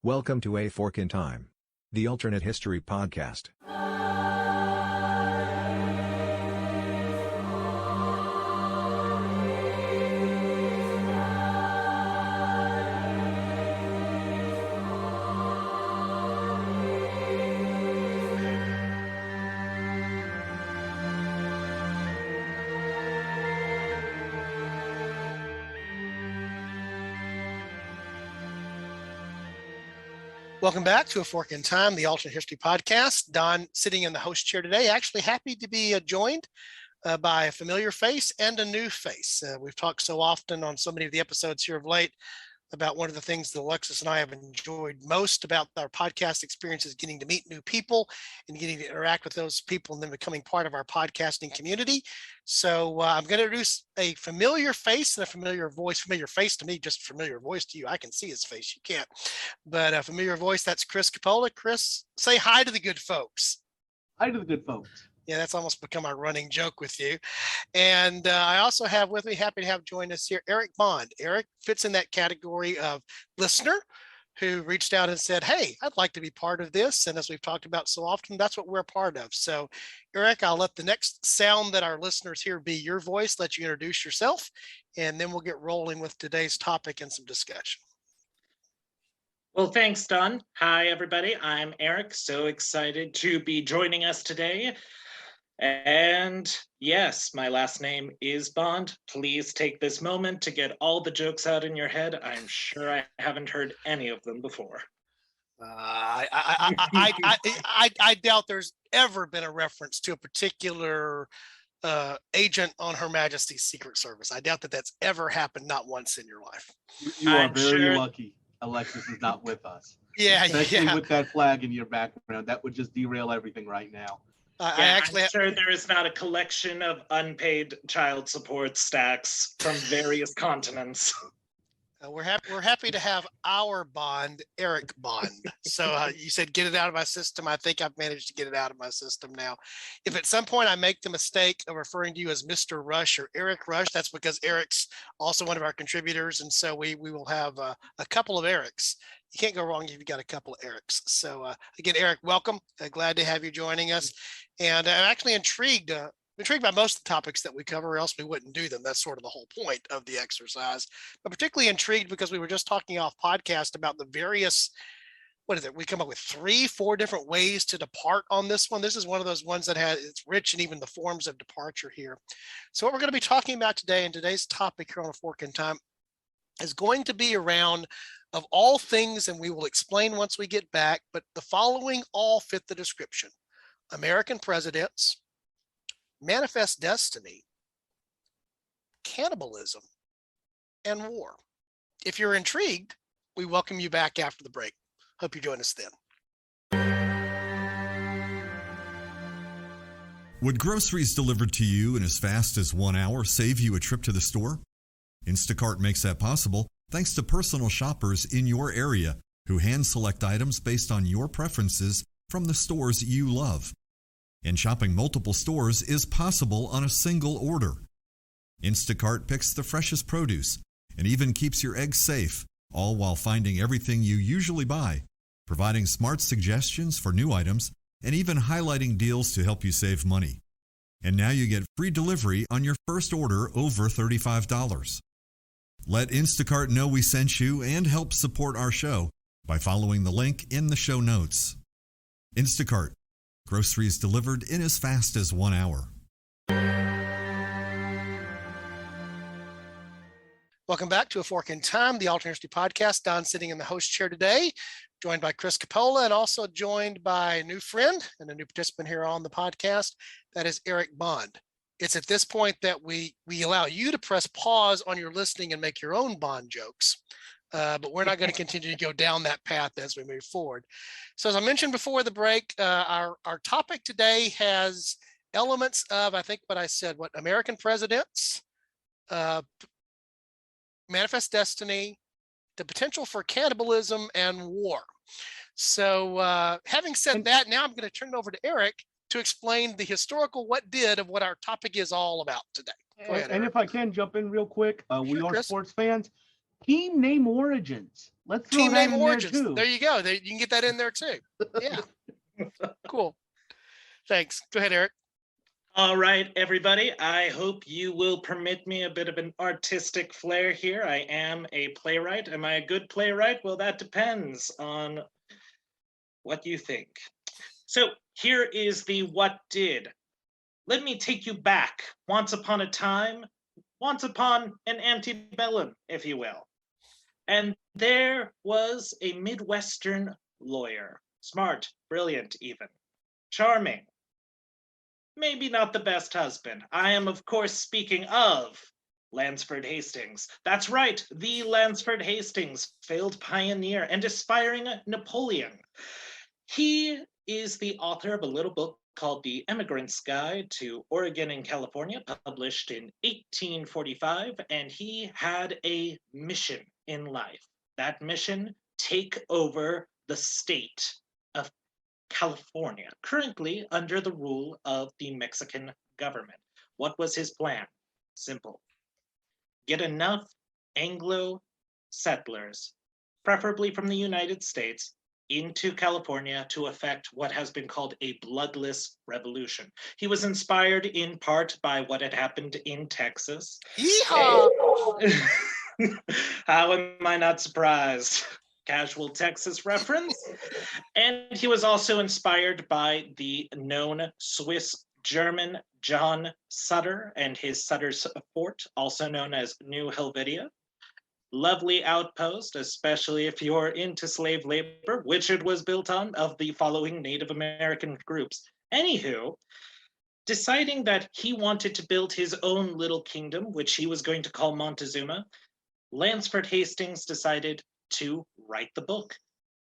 Welcome to A Fork in Time, the alternate history podcast. Welcome back to A Fork in Time, the alternate history podcast. Don sitting in the host chair today, actually happy to be joined by a familiar face and a new face. We've talked so often on so many of the episodes here of late about one of the things that Alexis and I have enjoyed most about our podcast experience is getting to meet new people and getting to interact with those people and then becoming part of our podcasting community. So I'm going to introduce a familiar face and a familiar voice. Familiar face to me, just familiar voice to you. I can see his face, you can't. But a familiar voice, that's Chris Capola. Chris, say hi to the good folks. Hi to the good folks. Yeah, that's almost become our running joke with you. And I also have with me, happy to have join us here, Eric Bond. Eric fits in that category of listener who reached out and said, hey, I'd like to be part of this. And as we've talked about so often, that's what we're a part of. So Eric, I'll let the next sound that our listeners hear be your voice, let you introduce yourself, and then we'll get rolling with today's topic and some discussion. Well, thanks, Don. Hi, everybody. I'm Eric. So excited to be joining us today. And yes, my last name is Bond. Please take this moment to get all the jokes out in your head. I'm sure I haven't heard any of them before. I doubt there's ever been a reference to a particular agent on Her Majesty's Secret Service. I doubt that that's ever happened, not once in your life. You are very lucky Alexis is not with us. Yeah, especially with that flag in your background. That would just derail everything right now. I'm sure there is not a collection of unpaid child support stacks from various continents. We're happy to have our Bond, Eric Bond. So you said get it out of my system. I think I've managed to get it out of my system now. If at some point I make the mistake of referring to you as Mr. Rush or Eric Rush, that's because Eric's also one of our contributors. And so we will have a couple of Erics. You can't go wrong if you've got a couple of Erics. So again, Eric, welcome. Glad to have you joining us. And I'm actually intrigued by most of the topics that we cover, or else we wouldn't do them. That's sort of the whole point of the exercise. But particularly intrigued because we were just talking off podcast about the various, what is it? We come up with 3-4 different ways to depart on this one. This is one of those ones that it's rich in even the forms of departure here. So what we're going to be talking about today, and today's topic here on A Fork in Time, is going to be around, of all things, and we will explain once we get back, but the following all fit the description: American presidents, manifest destiny, cannibalism, and war. If you're intrigued, we welcome you back after the break. Hope you join us then. Would groceries delivered to you in as fast as 1 hour save you a trip to the store? Instacart makes that possible thanks to personal shoppers in your area who hand select items based on your preferences from the stores you love. And shopping multiple stores is possible on a single order. Instacart picks the freshest produce and even keeps your eggs safe, all while finding everything you usually buy, providing smart suggestions for new items, and even highlighting deals to help you save money. And now you get free delivery on your first order over $35. Let Instacart know we sent you and help support our show by following the link in the show notes. Instacart. Groceries delivered in as fast as 1 hour. Welcome back to A Fork in Time, the alternate history podcast. Don sitting in the host chair today, joined by Chris Capola, and also joined by a new friend and a new participant here on the podcast. That is Eric Bond. It's at this point that we allow you to press pause on your listening and make your own Bond jokes. But we're not going to continue to go down that path as we move forward. So as I mentioned before the break, our topic today has elements of, I think what I said, American presidents, manifest destiny, the potential for cannibalism, and war. So having said that, now I'm going to turn it over to Eric to explain the historical what our topic is all about today. Go ahead, and if I can jump in real quick, we are Chris. Sports fans. Team name origins. Let's throw Team that name in origins. there too. There you go. You can get that in there too. Yeah. Cool. Thanks. Go ahead, Eric. All right, everybody. I hope you will permit me a bit of an artistic flair here. I am a playwright. Am I a good playwright? Well, that depends on what you think. So here is the what did. Let me take you back once upon a time, once upon an antebellum, if you will. And there was a Midwestern lawyer, smart, brilliant even, charming, maybe not the best husband. I am, of course, speaking of Lansford Hastings. That's right, the Lansford Hastings, failed pioneer and aspiring Napoleon. He is the author of a little book called The Emigrant's Guide to Oregon and California, published in 1845, and he had a mission in life. That mission, take over the state of California, currently under the rule of the Mexican government. What was his plan? Simple. Get enough Anglo settlers, preferably from the United States, into California to effect what has been called a bloodless revolution. He was inspired in part by what had happened in Texas. Yeehaw! How am I not surprised? Casual Texas reference. And he was also inspired by the known Swiss-German John Sutter and his Sutter's Fort, also known as New Helvetia. Lovely outpost, especially if you're into slave labor, which it was built on, of the following Native American groups. Anywho, deciding that he wanted to build his own little kingdom, which he was going to call Montezuma, Lansford Hastings decided to write the book.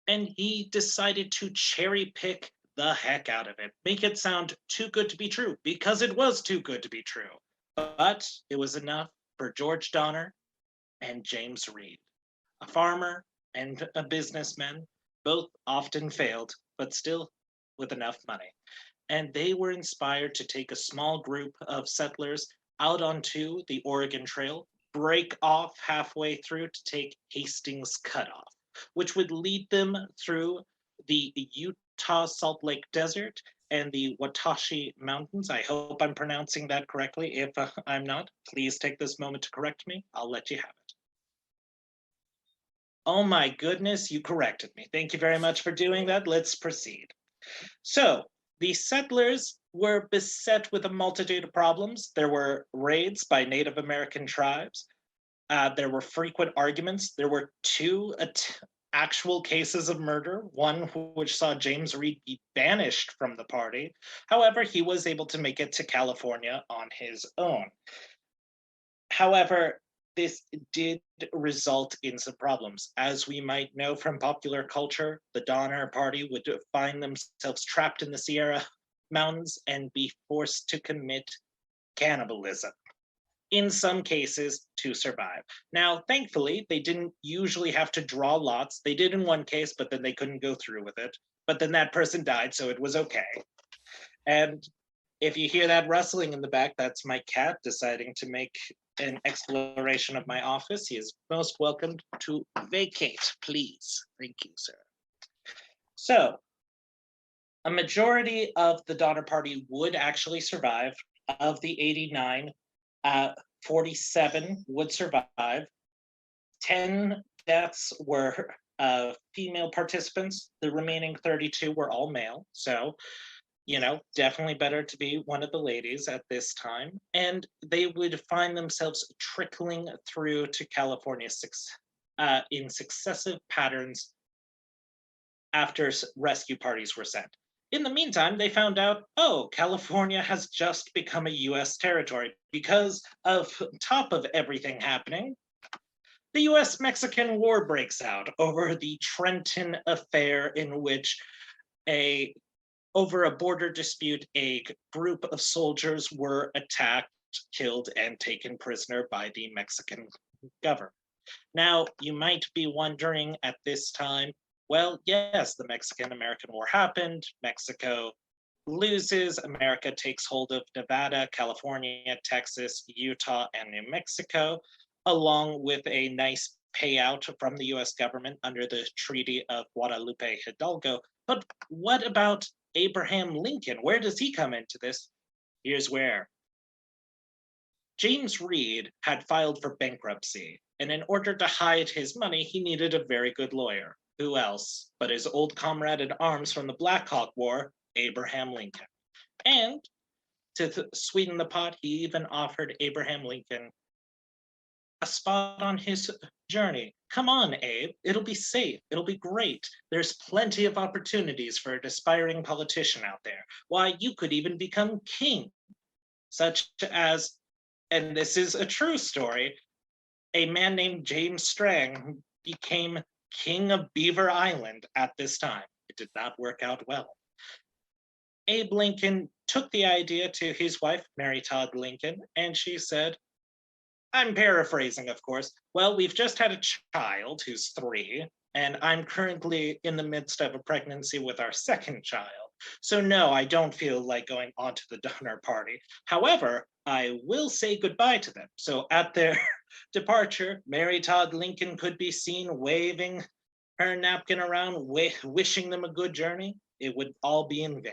And he decided to cherry pick the heck out of it, make it sound too good to be true, because it was too good to be true. But it was enough for George Donner and James Reed, a farmer and a businessman, both often failed, but still with enough money. And they were inspired to take a small group of settlers out onto the Oregon Trail, break off halfway through to take Hastings Cutoff, which would lead them through the Utah Salt Lake Desert and the Watashi Mountains. I hope I'm pronouncing that correctly. If I'm not, please take this moment to correct me. I'll let you have it. Oh my goodness, you corrected me. Thank you very much for doing that. Let's proceed. So the settlers were beset with a multitude of problems. There were raids by Native American tribes. There were frequent arguments. There were two actual cases of murder, one which saw James Reed be banished from the party. However, he was able to make it to California on his own. However, this did result in some problems. As we might know from popular culture, the Donner Party would find themselves trapped in the Sierra Mountains and be forced to commit cannibalism, in some cases to survive. Now, thankfully, they didn't usually have to draw lots. They did in one case, but then they couldn't go through with it. But then that person died, so it was okay. And if you hear that rustling in the back, that's my cat deciding to make an exploration of my office. He is most welcome to vacate, please. Thank you, sir. So, a majority of the Donner Party would actually survive. Of the 89, 47 would survive. 10 deaths were female participants. The remaining 32 were all male. So, you know, definitely better to be one of the ladies at this time. And they would find themselves trickling through to California in successive patterns after rescue parties were sent. In the meantime, they found out, oh, California has just become a US territory. Because of top of everything happening, the US-Mexican War breaks out over the Trenton Affair, in which over a border dispute, a group of soldiers were attacked, killed, and taken prisoner by the Mexican government. Now, you might be wondering at this time, well, yes, the Mexican-American War happened, Mexico loses, America takes hold of Nevada, California, Texas, Utah, and New Mexico, along with a nice payout from the US government under the Treaty of Guadalupe Hidalgo. But what about Abraham Lincoln? Where does he come into this? Here's where. James Reed had filed for bankruptcy, and in order to hide his money, he needed a very good lawyer. Who else but his old comrade in arms from the Black Hawk War, Abraham Lincoln? And to sweeten the pot, he even offered Abraham Lincoln a spot on his journey. Come on, Abe, it'll be safe, it'll be great. There's plenty of opportunities for an aspiring politician out there. Why, you could even become king, such as, and this is a true story, a man named James Strang became king of Beaver Island at this time. It did not work out well. Abe Lincoln took the idea to his wife, Mary Todd Lincoln, and she said, I'm paraphrasing, of course, well, we've just had a child who's 3, and I'm currently in the midst of a pregnancy with our second child. So no, I don't feel like going on to the donor party. However, I will say goodbye to them. So at their departure, Mary Todd Lincoln could be seen waving her napkin around, wishing them a good journey. It would all be in vain.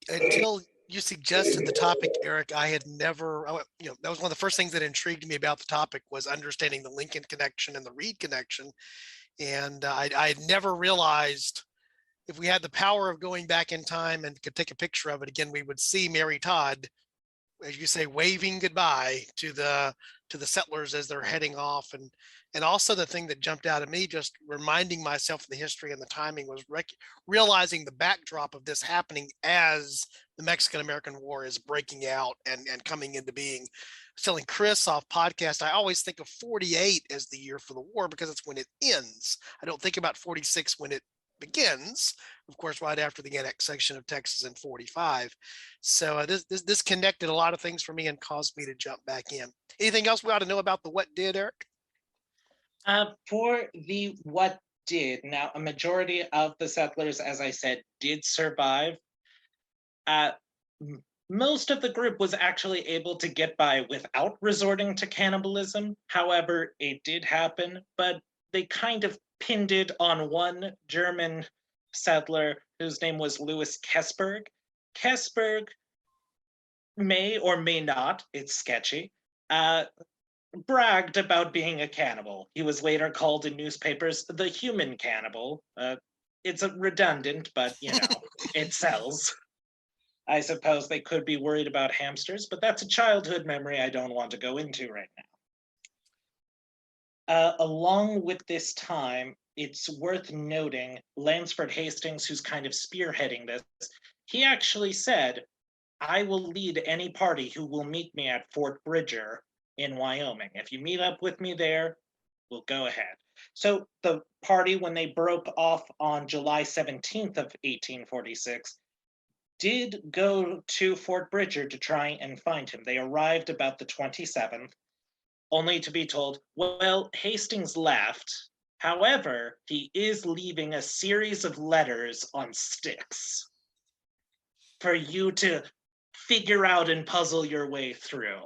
Until you suggested the topic, Eric, I had never, that was one of the first things that intrigued me about the topic was understanding the Lincoln connection and the Reed connection. And I had never realized if we had the power of going back in time and could take a picture of it again, we would see Mary Todd, as you say, waving goodbye to the settlers as they're heading off. And also the thing that jumped out at me, just reminding myself of the history and the timing, was realizing the backdrop of this happening as the Mexican-American War is breaking out and coming into being. I was telling Chris off podcast, I always think of 48 as the year for the war because it's when it ends. I don't think about 46 when it begins, of course, right after the annexation of Texas in 45. So this connected a lot of things for me and caused me to jump back in. Anything else we ought to know about the what did, Eric? For the what did, now a majority of the settlers, as I said, did survive. Most of the group was actually able to get by without resorting to cannibalism. However, it did happen, but they kind of pinned it on one German settler whose name was Louis Kessberg. Kessberg may or may not, it's sketchy, bragged about being a cannibal. He was later called in newspapers the human cannibal. It's redundant, but it sells. I suppose they could be worried about hamsters, but that's a childhood memory I don't want to go into right now. Along with this time, it's worth noting Lansford Hastings, who's kind of spearheading this, he actually said, I will lead any party who will meet me at Fort Bridger in Wyoming. If you meet up with me there, we'll go ahead. So the party, when they broke off on July 17th of 1846, did go to Fort Bridger to try and find him. They arrived about the 27th, only to be told, well, Hastings left. However, he is leaving a series of letters on sticks for you to figure out and puzzle your way through.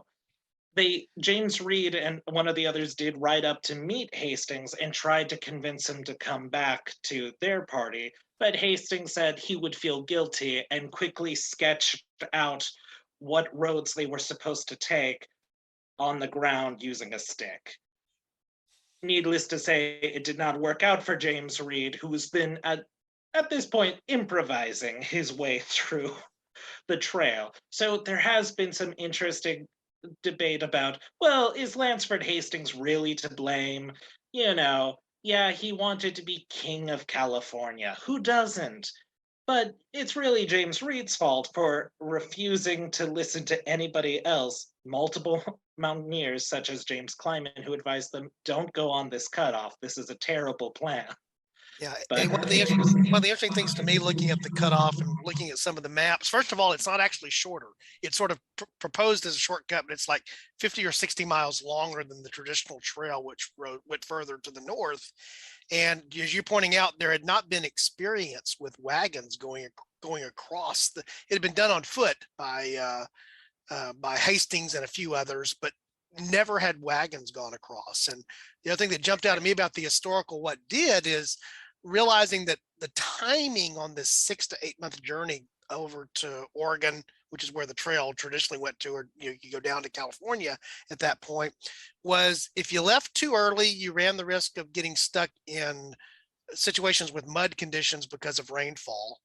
James Reed and one of the others did ride up to meet Hastings and tried to convince him to come back to their party, but Hastings said he would feel guilty and quickly sketched out what roads they were supposed to take on the ground using a stick. Needless to say, it did not work out for James Reed, who's been at this point improvising his way through the trail. So there has been some interesting debate about, well, is Lansford Hastings really to blame? Yeah, he wanted to be king of California. Who doesn't? But it's really James Reed's fault for refusing to listen to anybody else. Multiple mountaineers, such as James Clyman, who advised them, don't go on this cutoff. This is a terrible plan. Yeah, But and one of the interesting things to me, looking at the cutoff and looking at some of the maps, first of all, it's not actually shorter. It's sort of proposed as a shortcut, but it's like 50 or 60 miles longer than the traditional trail, which went further to the north. And as you're pointing out, there had not been experience with wagons going across. It had been done on foot by Hastings and a few others, but never had wagons gone across. And the other thing that jumped out at me about the historical what did is realizing that the timing on this 6 to 8 month journey over to Oregon, which is where the trail traditionally went to, or you go down to California at that point, was if you left too early, you ran the risk of getting stuck in situations with mud conditions because of rainfall.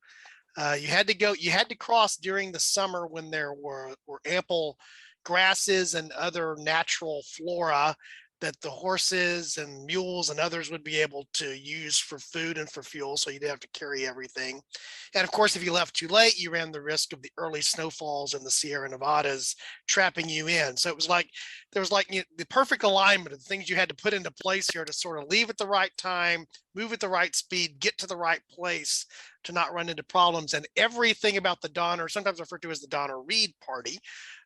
You had to cross during the summer when there were ample grasses and other natural flora that the horses and mules and others would be able to use for food and for fuel. So you'd have to carry everything. And of course, if you left too late, you ran the risk of the early snowfalls in the Sierra Nevadas trapping you in. So it was like, there was like the perfect alignment of the things you had to put into place here to sort of leave at the right time, move at the right speed, get to the right place to not run into problems. And everything about the Donner, sometimes referred to as the Donner Reed party,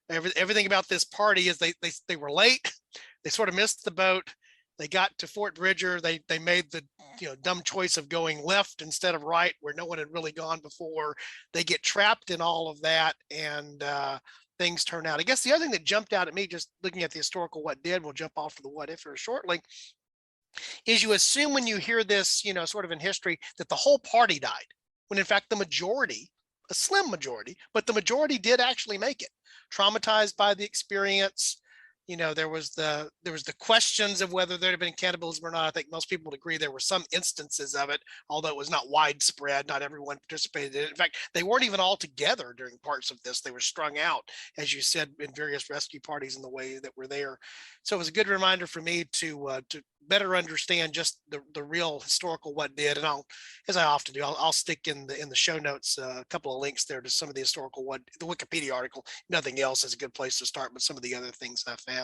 everything about this party is they were late. They sort of missed the boat. They got to Fort Bridger. They made the dumb choice of going left instead of right, where no one had really gone before. They get trapped in all of that, and things turn out. I guess the other thing that jumped out at me, just looking at the historical what did, we'll jump off to the what if here shortly, is you assume when you hear this, sort of in history, that the whole party died, when in fact the majority, a slim majority, but the majority did actually make it, traumatized by the experience. There was the questions of whether there had been cannibalism or not. I think most people would agree there were some instances of it, although it was not widespread. Not everyone participated in it. In fact, they weren't even all together during parts of this. They were strung out, as you said, in various rescue parties in the way that were there. So it was a good reminder for me to better understand just the real historical what did. And as I often do, I'll stick in the show notes a couple of links there to some of the historical what, the Wikipedia article. Nothing else is a good place to start, but some of the other things I found.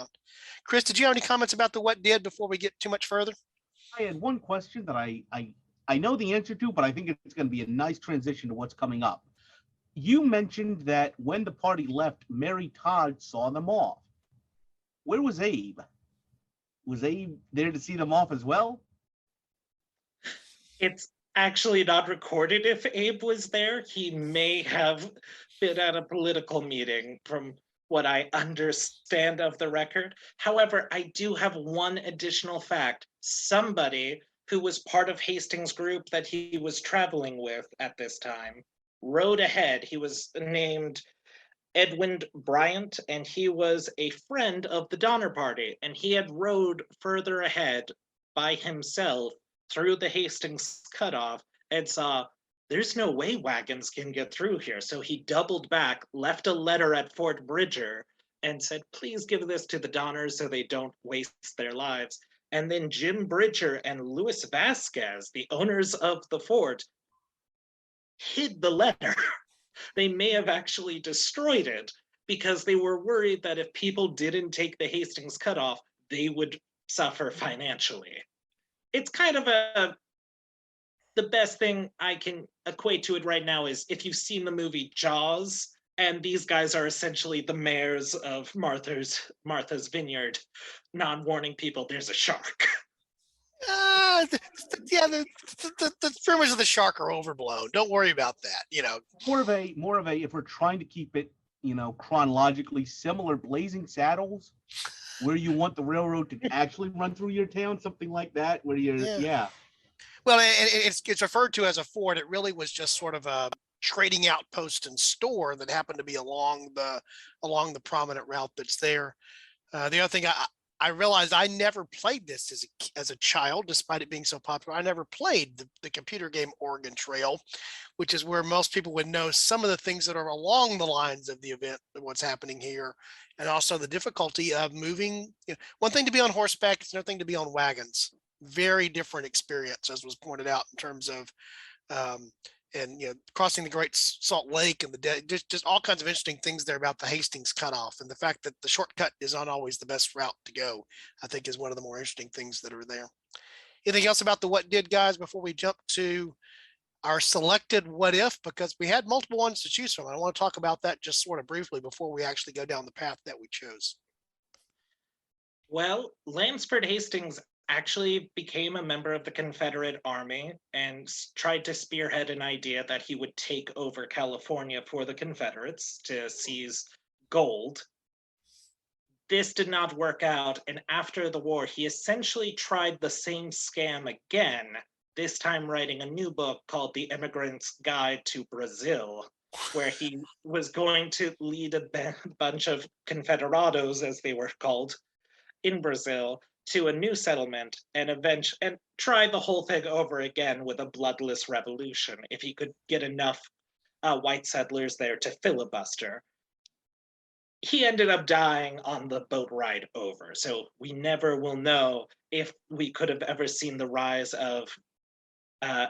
Chris, did you have any comments about the what did before we get too much further? I had one question that I know the answer to, but I think it's going to be a nice transition to what's coming up. You mentioned that when the party left, Mary Todd saw them off. Where was Abe? Was Abe there to see them off as well? It's actually not recorded if Abe was there. He may have been at a political meeting, from what I understand of the record. However, I do have one additional fact. Somebody who was part of Hastings' group that he was traveling with at this time rode ahead. He was named Edwin Bryant, and he was a friend of the Donner Party, and he had rode further ahead by himself through the Hastings cutoff and saw, there's no way wagons can get through here. So he doubled back, left a letter at Fort Bridger, and said, please give this to the Donners so they don't waste their lives. And then Jim Bridger and Louis Vasquez, the owners of the fort, hid the letter. They may have actually destroyed it because they were worried that if people didn't take the Hastings cutoff, they would suffer financially. It's kind of the best thing I can equate to it right now is if you've seen the movie Jaws, and these guys are essentially the mayors of Martha's Vineyard, non-warning people there's a shark. Yeah, the rumors of the shark are overblown. Don't worry about that. More of a if we're trying to keep it, chronologically similar, Blazing Saddles, where you want the railroad to actually run through your town, something like that, where you're yeah. Well, it's referred to as a fort. It really was just sort of a trading outpost and store that happened to be along the prominent route that's there. The other thing I realized, I never played this as a child, despite it being so popular. I never played the computer game Oregon Trail, which is where most people would know some of the things that are along the lines of the event, what's happening here, and also the difficulty of moving. One thing to be on horseback, it's another thing to be on wagons. Very different experience, as was pointed out, in terms of crossing the Great Salt Lake and just all kinds of interesting things there about the Hastings cutoff, and the fact that the shortcut is not always the best route to go, I think is one of the more interesting things that are there. Anything else about the what did, guys, before we jump to our selected what if, because we had multiple ones to choose from. I want to talk about that just sort of briefly before we actually go down the path that we chose. Well, Lansford Hastings actually became a member of the Confederate Army and tried to spearhead an idea that he would take over California for the Confederates to seize gold. this did not work out. And after the war, he essentially tried the same scam again, this time writing a new book called The Immigrant's Guide to Brazil, where he was going to lead a bunch of confederados, as they were called, in Brazil to a new settlement and try the whole thing over again with a bloodless revolution if he could get enough white settlers there to filibuster. He ended up dying on the boat ride over, so we never will know if we could have ever seen the rise of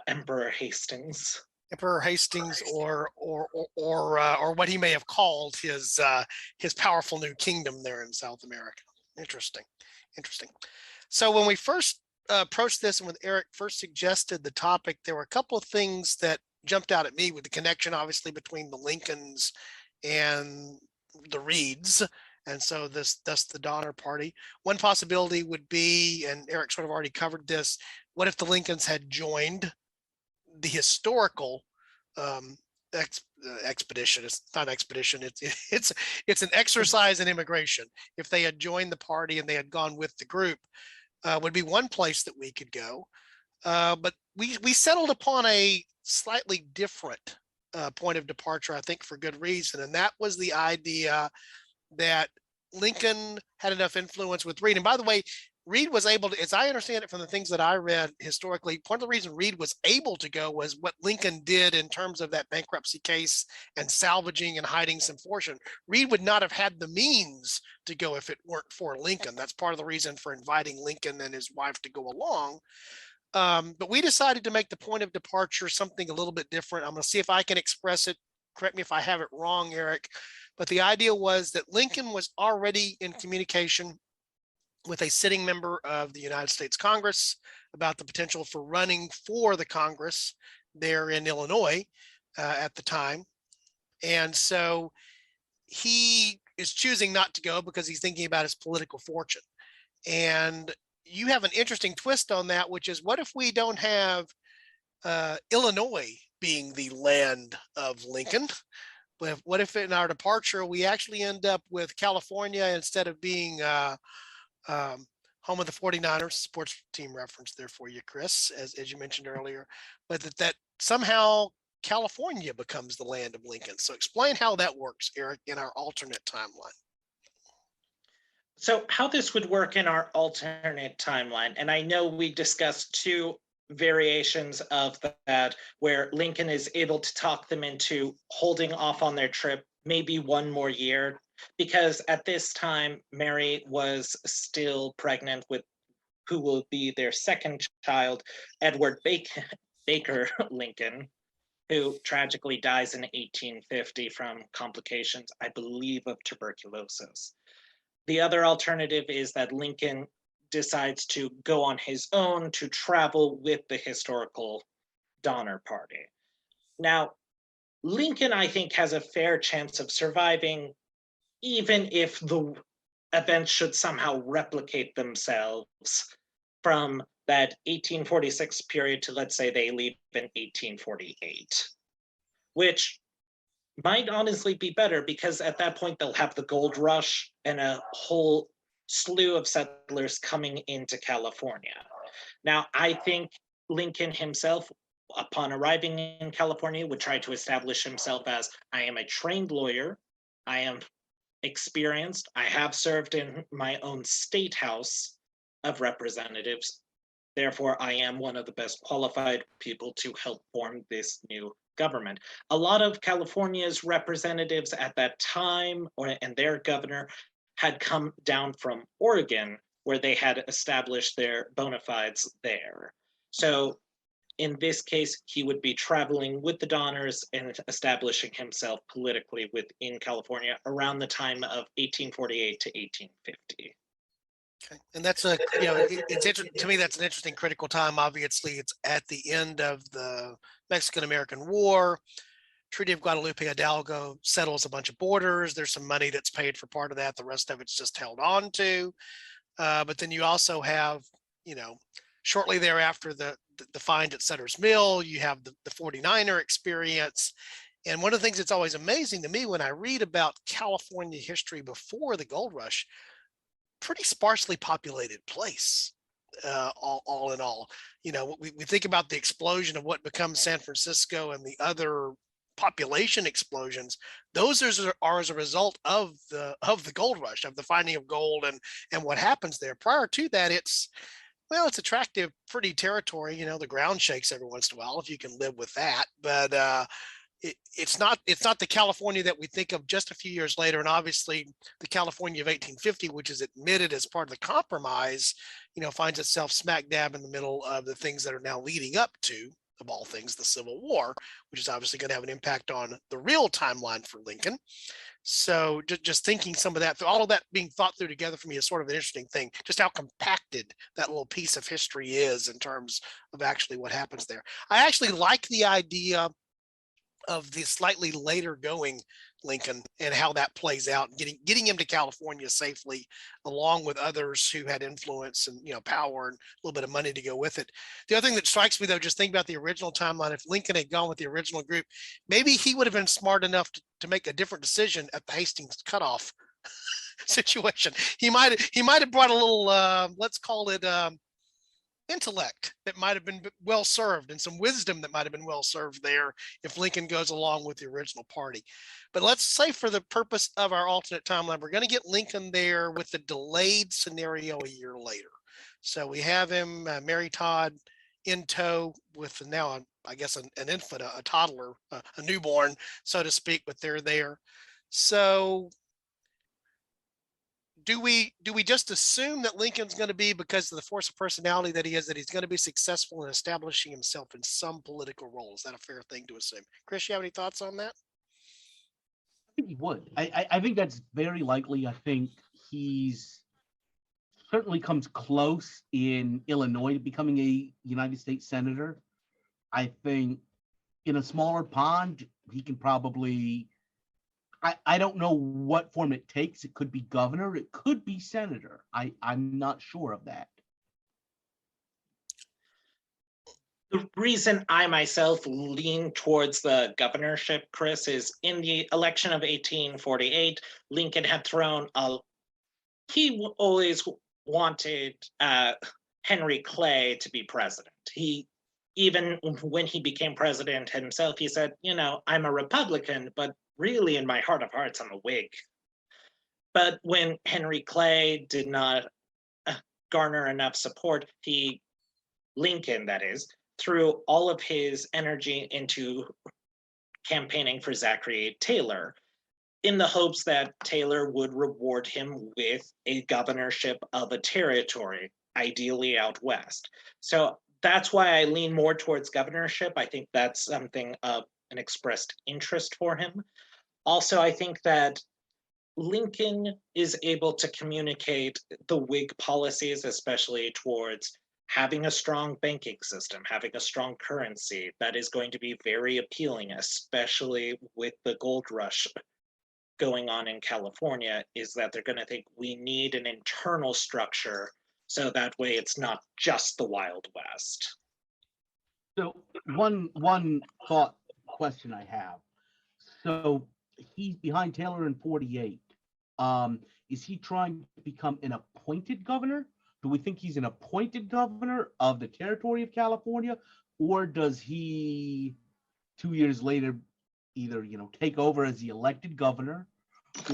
Emperor Hastings. Emperor Hastings, or what he may have called his powerful new kingdom there in South America. Interesting. So when we first approached this, and when Eric first suggested the topic, there were a couple of things that jumped out at me, with the connection, obviously, between the Lincolns and the Reeds, and so thus the Donner Party. One possibility would be, and Eric sort of already covered this, what if the Lincolns had joined the historical expedition? It's not expedition, it's an exercise in immigration. If they had joined the party and they had gone with the group, would be one place that we could go. But we settled upon a slightly different point of departure, I think, for good reason, and that was the idea that Lincoln had enough influence with Reed. And by the way, Reed was able to, as I understand it from the things that I read historically, part of the reason Reed was able to go was what Lincoln did in terms of that bankruptcy case and salvaging and hiding some fortune. Reed would not have had the means to go if it weren't for Lincoln. That's part of the reason for inviting Lincoln and his wife to go along. But we decided to make the point of departure something a little bit different. I'm going to see if I can express it. Correct me if I have it wrong, Eric. But the idea was that Lincoln was already in communication with a sitting member of the United States Congress about the potential for running for the Congress there in Illinois at the time. And so he is choosing not to go because he's thinking about his political fortune. And you have an interesting twist on that, which is, what if we don't have Illinois being the land of Lincoln? But what if in our departure, we actually end up with California instead of being home of the 49ers, sports team reference there for you, Chris, as you mentioned earlier, but that somehow California becomes the land of Lincoln. So explain how that works, Eric, in our alternate timeline. So how this would work in our alternate timeline, and I know we discussed two variations of that, where Lincoln is able to talk them into holding off on their trip maybe one more year, because at this time, Mary was still pregnant with who will be their second child, Edward Baker Lincoln, who tragically dies in 1850 from complications, I believe, of tuberculosis. The other alternative is that Lincoln decides to go on his own to travel with the historical Donner Party. Now, Lincoln, I think, has a fair chance of surviving, even if the events should somehow replicate themselves from that 1846 period to, let's say, they leave in 1848, which might honestly be better, because at that point they'll have the gold rush and a whole slew of settlers coming into California. Now, I think Lincoln himself, upon arriving in California, would try to establish himself as, I am a trained lawyer, I am experienced, I have served in my own state house of representatives, therefore I am one of the best qualified people to help form this new government. A lot of California's representatives at that time, and their governor, had come down from Oregon, where they had established their bona fides there. So in this case, he would be traveling with the Donners and establishing himself politically within California around the time of 1848 to 1850. Okay. And that's it's interesting to me. That's an interesting critical time. Obviously, it's at the end of the Mexican-American War. Treaty of Guadalupe Hidalgo settles a bunch of borders. There's some money that's paid for part of that. The rest of it's just held on to. But then you also have, shortly thereafter, the find at Sutter's Mill, you have the 49er experience. And one of the things that's always amazing to me when I read about California history before the gold rush, pretty sparsely populated place. All in all, we think about the explosion of what becomes San Francisco and the other population explosions. Those are as a result of the gold rush, of the finding of gold and what happens there. Prior to that, it's attractive, pretty territory. The ground shakes every once in a while if you can live with that. But it's not the California that we think of just a few years later. And obviously the California of 1850, which is admitted as part of the compromise, finds itself smack dab in the middle of the things that are now leading up to, of all things, the Civil War, which is obviously going to have an impact on the real timeline for Lincoln. So just thinking some of that, all of that being thought through together for me is sort of an interesting thing, just how compacted that little piece of history is in terms of actually what happens there. I actually like the idea of the slightly later going Lincoln and how that plays out, and getting him to California safely, along with others who had influence and power and a little bit of money to go with it. The other thing that strikes me, though, just think about the original timeline. If Lincoln had gone with the original group, maybe he would have been smart enough to make a different decision at the Hastings cutoff situation. He might have brought a little let's call it intellect that might have been well served, and some wisdom that might have been well served there if Lincoln goes along with the original party. But let's say, for the purpose of our alternate timeline, we're going to get Lincoln there with the delayed scenario a year later. So we have him, Mary Todd, in tow with now, I guess, an infant, a toddler, a newborn, so to speak, but they're there. So do we just assume that Lincoln's going to be, because of the force of personality that he is, that he's going to be successful in establishing himself in some political role? Is that a fair thing to assume? Chris, you have any thoughts on that? I think he would. I think that's very likely. I think he's certainly comes close in Illinois to becoming a United States senator. I think in a smaller pond, he can probably, I don't know what form it takes. It could be governor. It could be senator. I'm not sure of that. The reason I myself lean towards the governorship, Chris, is in the election of 1848, Lincoln had thrown he always wanted Henry Clay to be president. Even when he became president himself, he said, I'm a Republican, but really in my heart of hearts, I'm a Whig. But when Henry Clay did not garner enough support, Lincoln, that is, threw all of his energy into campaigning for Zachary Taylor, in the hopes that Taylor would reward him with a governorship of a territory, ideally out west. So that's why I lean more towards governorship. I think that's something of an expressed interest for him. Also, I think that Lincoln is able to communicate the Whig policies, especially towards having a strong banking system, having a strong currency. That is going to be very appealing, especially with the gold rush going on in California, is that they're going to think we need an internal structure, so that way it's not just the Wild West. So one thought question I have. So he's behind Taylor in 48. Is he trying to become an appointed governor? Do we think he's an appointed governor of the territory of California, or does he 2 years later either take over as the elected governor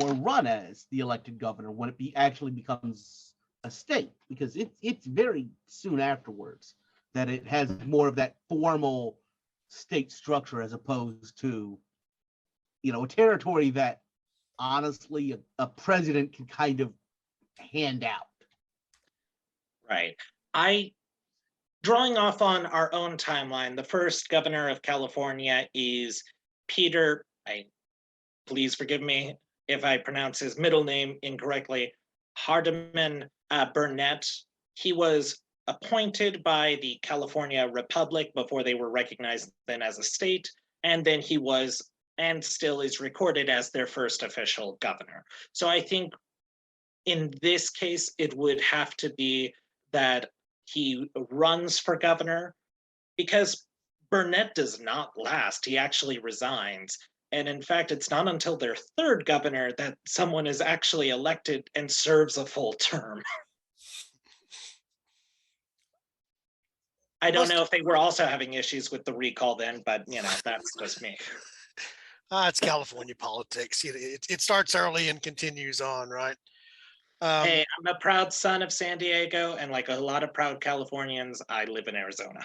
or run as the elected governor when it actually becomes a state? Because it's very soon afterwards that it has more of that formal state structure, as opposed to a territory that honestly a president can kind of hand out. Right. Drawing off on our own timeline, the first governor of California is Peter, please forgive me if I pronounce his middle name incorrectly, Hardeman Burnett. He was appointed by the California Republic before they were recognized then as a state, and then he was and still is recorded as their first official governor. So I think in this case, it would have to be that he runs for governor, because Burnett does not last. He actually resigns. And in fact, it's not until their third governor that someone is actually elected and serves a full term. I don't know if they were also having issues with the recall then, but that's just me. It's California politics. It starts early and continues on, right? Hey, I'm a proud son of San Diego, and like a lot of proud Californians, I live in Arizona.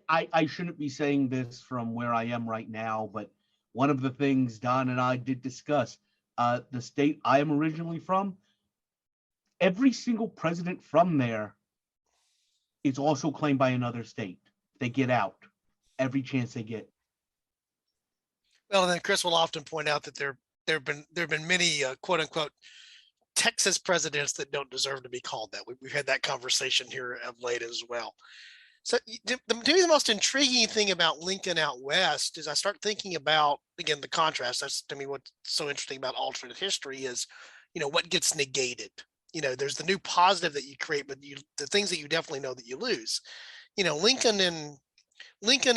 I shouldn't be saying this from where I am right now, but one of the things Don and I did discuss, the state I am originally from, every single president from there is also claimed by another state. They get out every chance they get. Well, and then Chris will often point out that there have been many quote unquote Texas presidents that don't deserve to be called that. We've had that conversation here of late as well. So to me, the most intriguing thing about Lincoln out west is I start thinking about, again, the contrast. That's to me what's so interesting about alternate history is, what gets negated. There's the new positive that you create, but the things that you definitely know that you lose. Lincoln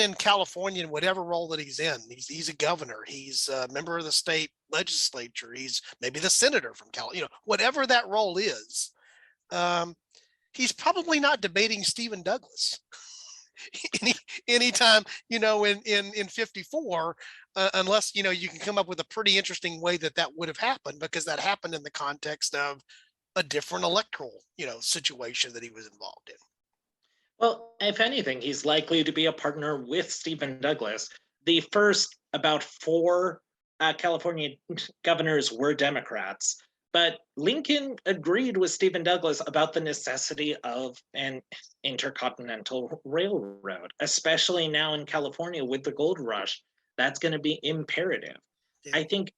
in California, in whatever role that he's in, he's a governor, he's a member of the state legislature, he's maybe the senator from California, whatever that role is. He's probably not debating Stephen Douglas anytime, in 54, unless, you can come up with a pretty interesting way that would have happened, because that happened in the context of a different electoral, situation that he was involved in. Well, if anything, he's likely to be a partner with Stephen Douglas. The first about 4 California governors were Democrats. But Lincoln agreed with Stephen Douglas about the necessity of an intercontinental railroad, especially now in California with the gold rush. That's going to be imperative. Yeah. I think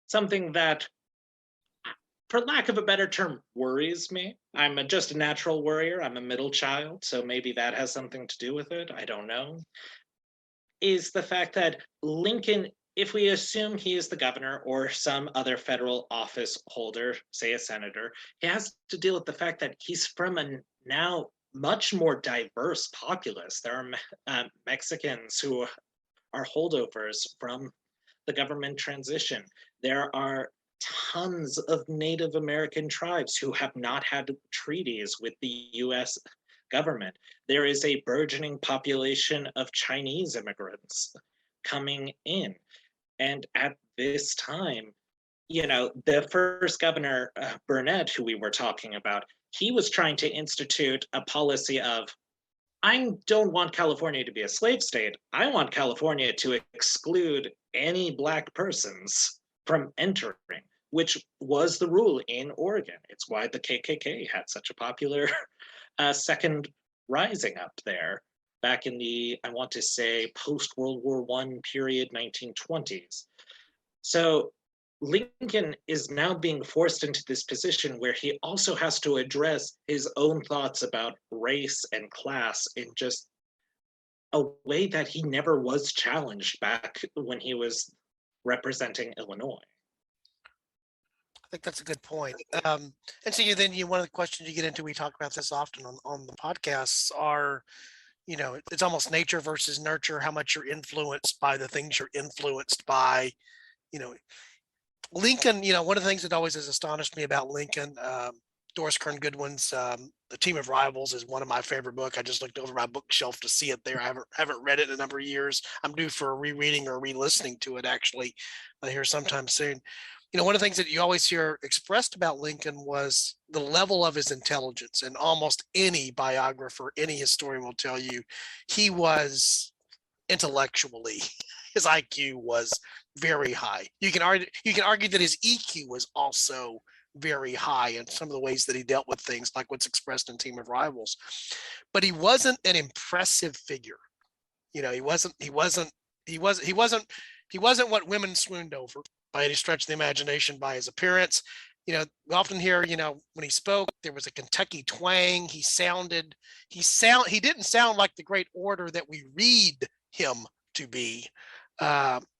something that, for lack of a better term, worries me. I'm just a natural worrier. I'm a middle child, so maybe that has something to do with it. I don't know. Is the fact that Lincoln, if we assume he is the governor or some other federal office holder, say a senator, he has to deal with the fact that he's from a now much more diverse populace. There are Mexicans who are holdovers from the government transition. There are tons of Native American tribes who have not had treaties with the US government. There is a burgeoning population of Chinese immigrants coming in. And at this time, the first governor, Burnett, who we were talking about, he was trying to institute a policy of, I don't want California to be a slave state. I want California to exclude any Black persons from entering, which was the rule in Oregon. It's why the KKK had such a popular second rising up there back in the, I want to say, post-World War I period, 1920s. So Lincoln is now being forced into this position where he also has to address his own thoughts about race and class in just a way that he never was challenged back when he was representing Illinois. I think that's a good point. And so one of the questions you get into, we talk about this often on the podcasts, are, it's almost nature versus nurture, how much you're influenced by the things you're influenced by. Lincoln, one of the things that always has astonished me about Lincoln, Doris Kearns Goodwin's The Team of Rivals is one of my favorite books. I just looked over my bookshelf to see it there. I haven't read it in a number of years. I'm due for a rereading or re-listening to it actually here sometime soon. One of the things that you always hear expressed about Lincoln was the level of his intelligence, and almost any biographer, any historian will tell you he was intellectually, his IQ was very high. You can argue that his EQ was also very high in some of the ways that he dealt with things, like what's expressed in Team of Rivals. But he wasn't an impressive figure. He wasn't what women swooned over by any stretch of the imagination by his appearance. We often hear, when he spoke, there was a Kentucky twang. He didn't sound like the great orator that we read him to be.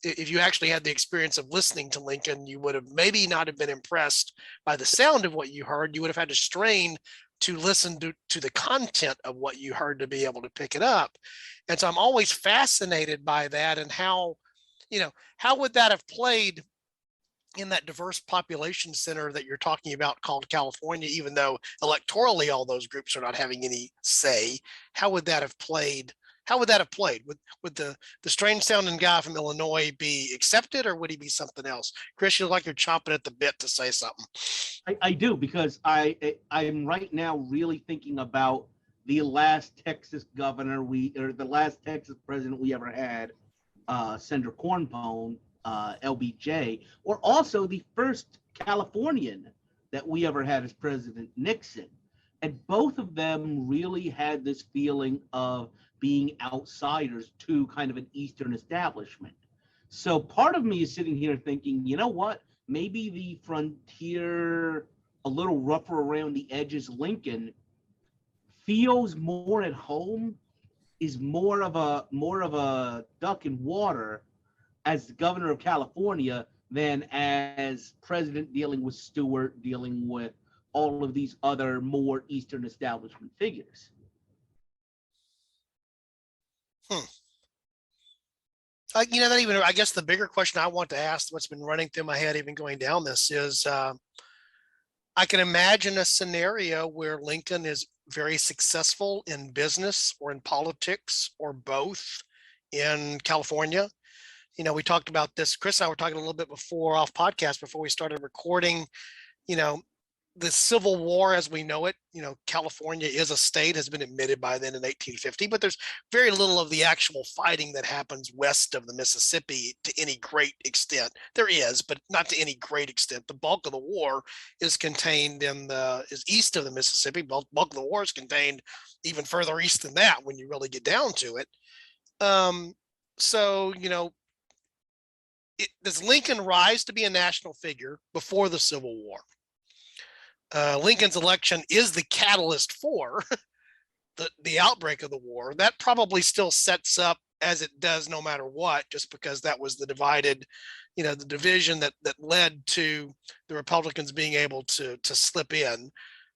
If you actually had the experience of listening to Lincoln, you would have maybe not have been impressed by the sound of what you heard. You would have had to strain to listen to the content of what you heard to be able to pick it up. And so I'm always fascinated by that, and how would that have played in that diverse population center that you're talking about called California, even though electorally all those groups are not having any say. How would that have played? How would that have played? Would the strange sounding guy from Illinois be accepted, or would he be something else? Chris, you look like you're chomping at the bit to say something. I do, because I'm right now really thinking about the last Texas governor the last Texas president we ever had, Senator Cornpone, LBJ, or also the first Californian that we ever had as President, Nixon. And both of them really had this feeling of being outsiders to kind of an Eastern establishment. So part of me is sitting here thinking, you know what? Maybe the frontier, a little rougher around the edges Lincoln feels more at home, is more of a duck in water as the governor of California than as president, dealing with Stewart, dealing with all of these other more Eastern establishment figures. That even, I guess the bigger question I want to ask, what's been running through my head even going down this, is I can imagine a scenario where Lincoln is very successful in business or in politics or both in California. We talked about this, Chris and I were talking a little bit before off podcast, before we started recording, the Civil War as we know it, California is a state, has been admitted by then in 1850, but there's very little of the actual fighting that happens west of the Mississippi to any great extent. There is, but not to any great extent. The bulk of the war is contained is east of the Mississippi. Bulk of the war is contained even further east than that when you really get down to it. Does Lincoln rise to be a national figure before the Civil War? Lincoln's election is the catalyst for the outbreak of the war. That probably still sets up as it does no matter what, just because that was the division that led to the Republicans being able to slip in.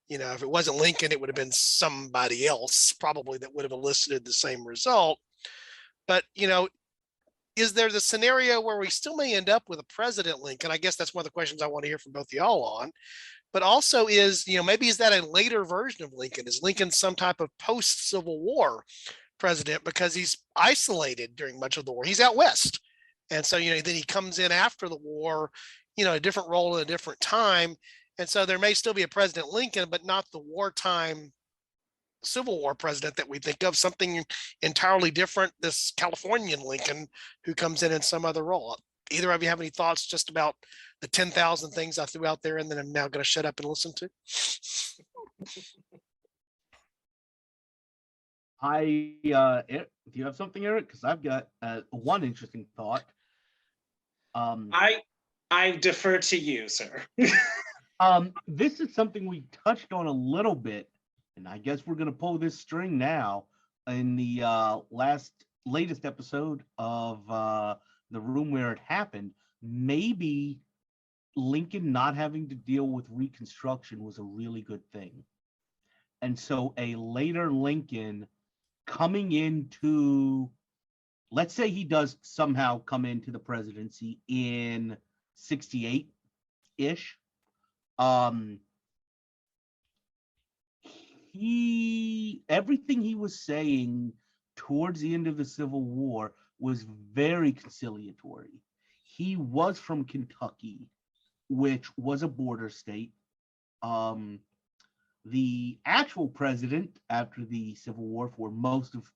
If it wasn't Lincoln, it would have been somebody else probably that would have elicited the same result. But, is there the scenario where we still may end up with a President Lincoln? I guess that's one of the questions I want to hear from both of y'all on. But also maybe is that a later version of Lincoln? Is Lincoln some type of post-Civil War president because he's isolated during much of the war? He's out west. And so, then he comes in after the war, a different role at a different time. And so there may still be a President Lincoln, but not the wartime Civil War president that we think of, something entirely different, this Californian Lincoln who comes in some other role. Either of you have any thoughts just about the 10,000 things I threw out there and then I'm now going to shut up and listen to? Do you have something, Eric? Because I've got one interesting thought. I defer to you, sir. This is something we touched on a little bit, and I guess we're going to pull this string now in the latest episode of The Room Where It Happened. Maybe Lincoln not having to deal with Reconstruction was a really good thing. And so a later Lincoln coming into, let's say he does somehow come into the presidency in 68-ish. Everything he was saying towards the end of the Civil War was very conciliatory. He was from Kentucky, which was a border state. The actual president after the Civil War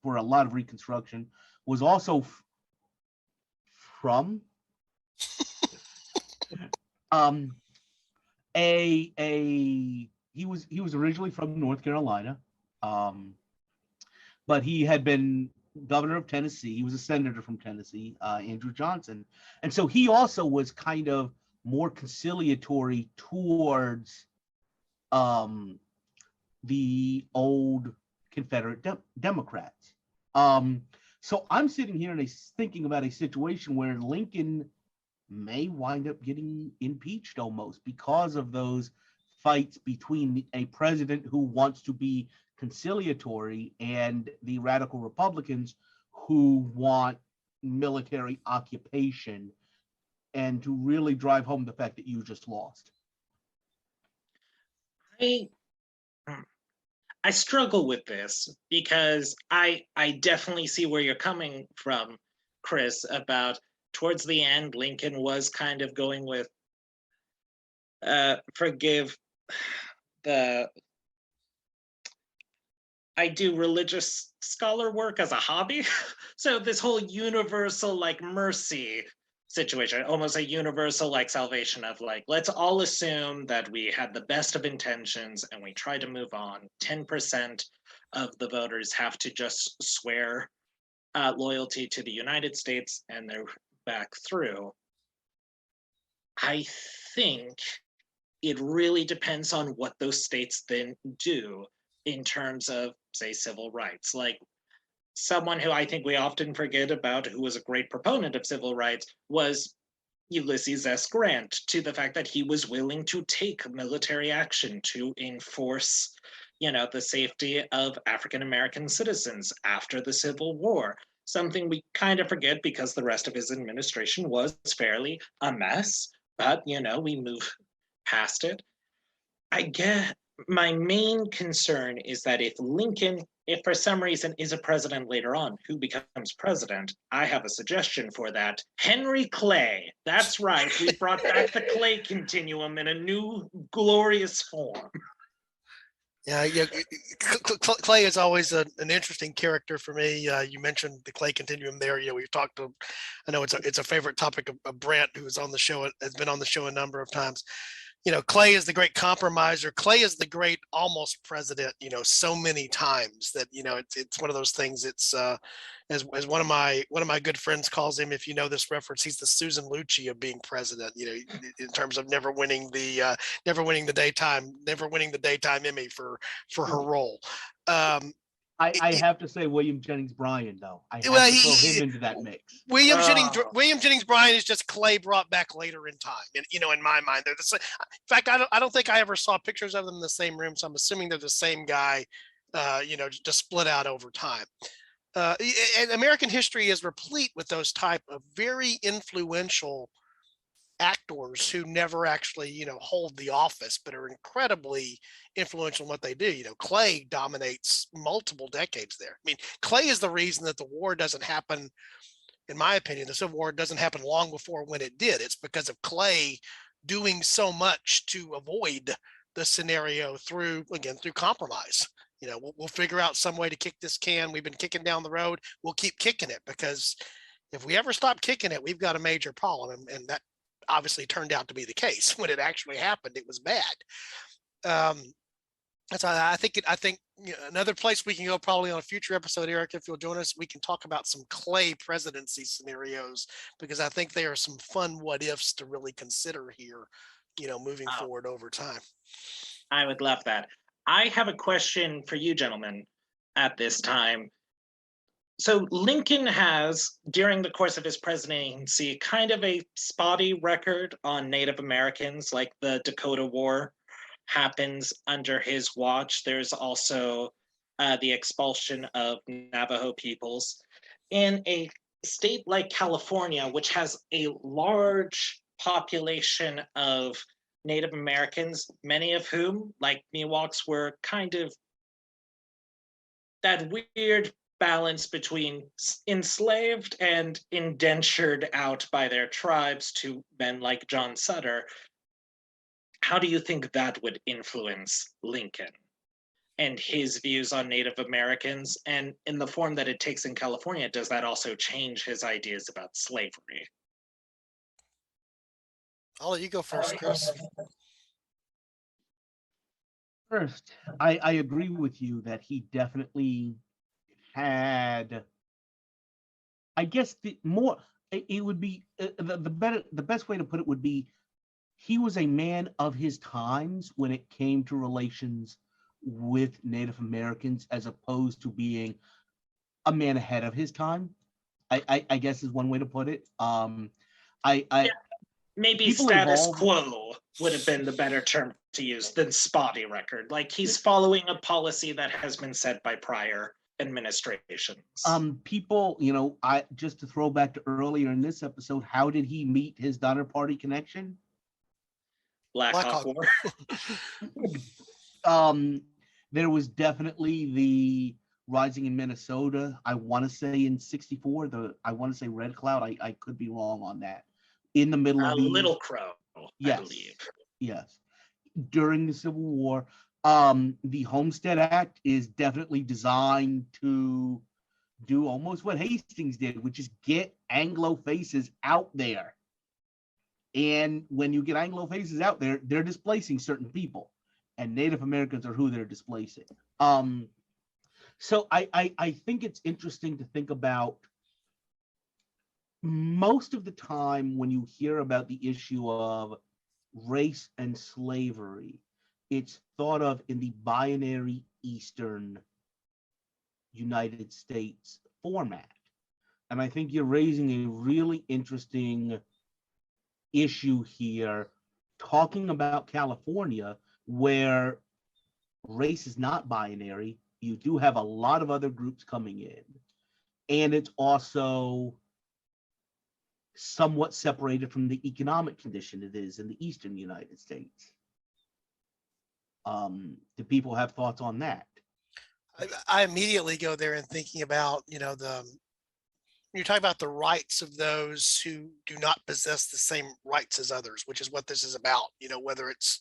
for a lot of Reconstruction was also from he was originally from North Carolina, but he had been governor of Tennessee. He was a senator from Tennessee, Andrew Johnson. And so he also was kind of more conciliatory towards the old Confederate Democrats. So I'm sitting here and thinking about a situation where Lincoln may wind up getting impeached almost because of those fights between a president who wants to be conciliatory and the radical Republicans who want military occupation, and to really drive home the fact that you just lost. I struggle with this because I definitely see where you're coming from, Chris, about towards the end, Lincoln was kind of going with forgive the I do religious scholar work as a hobby. So this whole universal like mercy situation, almost a universal like salvation of like, let's all assume that we had the best of intentions and we try to move on. 10% of the voters have to just swear loyalty to the United States and they're back through. I think it really depends on what those states then do in terms of, say, civil rights. Like someone who I think we often forget about, who was a great proponent of civil rights, was Ulysses S. Grant, to the fact that he was willing to take military action to enforce, the safety of African American citizens after the Civil War. Something we kind of forget because the rest of his administration was fairly a mess, but we move past it. I get my main concern is that if Lincoln, if for some reason is a president later on, who becomes president, I have a suggestion for that. Henry Clay. That's right. We brought back the Clay continuum in a new glorious form. Yeah, Clay is always an interesting character for me. You mentioned the Clay continuum there. We've talked to, I know it's a favorite topic of Brent, who's on the show, has been on the show a number of times. Clay is the great compromiser. Clay is the great almost president, so many times that, it's one of those things. It's as one of my good friends calls him, if you know this reference, he's the Susan Lucci of being president, in terms of never winning the daytime Emmy for her role. I have to say William Jennings Bryan, though. I have to throw him into that mix. William Jennings Bryan is just Clay brought back later in time. And, in my mind, they're the same. In fact, I don't think I ever saw pictures of them in the same room. So I'm assuming they're the same guy, just split out over time. And American history is replete with those type of very influential actors who never actually, hold the office, but are incredibly influential in what they do. Clay dominates multiple decades there. I mean, Clay is the reason that the war doesn't happen. In my opinion, the Civil War doesn't happen long before when it did. It's because of Clay doing so much to avoid the scenario through compromise. We'll figure out some way to kick this can. We've been kicking down the road. We'll keep kicking it, because if we ever stop kicking it, we've got a major problem. And that obviously turned out to be the case. When it actually happened, it was bad. That's why I think another place we can go, probably on a future episode, Eric, if you'll join us, we can talk about some Clay presidency scenarios, because I think there are some fun what ifs to really consider here, moving forward over time. I would love that. I have a question for you gentlemen at this time. So Lincoln has, during the course of his presidency, kind of a spotty record on Native Americans, like the Dakota War happens under his watch. There's also the expulsion of Navajo peoples. In a state like California, which has a large population of Native Americans, many of whom, like Miwoks, were kind of that weird balance between enslaved and indentured out by their tribes to men like John Sutter. How do you think that would influence Lincoln and his views on Native Americans? And in the form that it takes in California, does that also change his ideas about slavery? I'll let you go first, Chris. First, I agree with you that he definitely had, I guess it would be the best way to put it would be, he was a man of his times when it came to relations with Native Americans, as opposed to being a man ahead of his time. I guess is one way to put it. maybe people status involved- quo would have been the better term to use than spotty record. Like he's following a policy that has been set by prior administrations. People, I just to throw back to earlier in this episode, how did he meet his Donner Party connection? Black Hawk Hawk. War. There was definitely the rising in Minnesota. I want to say in '64. I want to say Red Cloud. I could be wrong on that. In the middle of the Little Crow, yes, I believe. Yes, during the Civil War. The Homestead Act is definitely designed to do almost what Hastings did, which is get Anglo faces out there. And when you get Anglo faces out there, they're displacing certain people, and Native Americans are who they're displacing. So I think it's interesting to think about. Most of the time when you hear about the issue of race and slavery, it's thought of in the binary Eastern United States format. And I think you're raising a really interesting issue here, talking about California, where race is not binary. You do have a lot of other groups coming in. And it's also somewhat separated from the economic condition it is in the Eastern United States. Do people have thoughts on that? I immediately go there and thinking about, you're talking about the rights of those who do not possess the same rights as others, which is what this is about, whether it's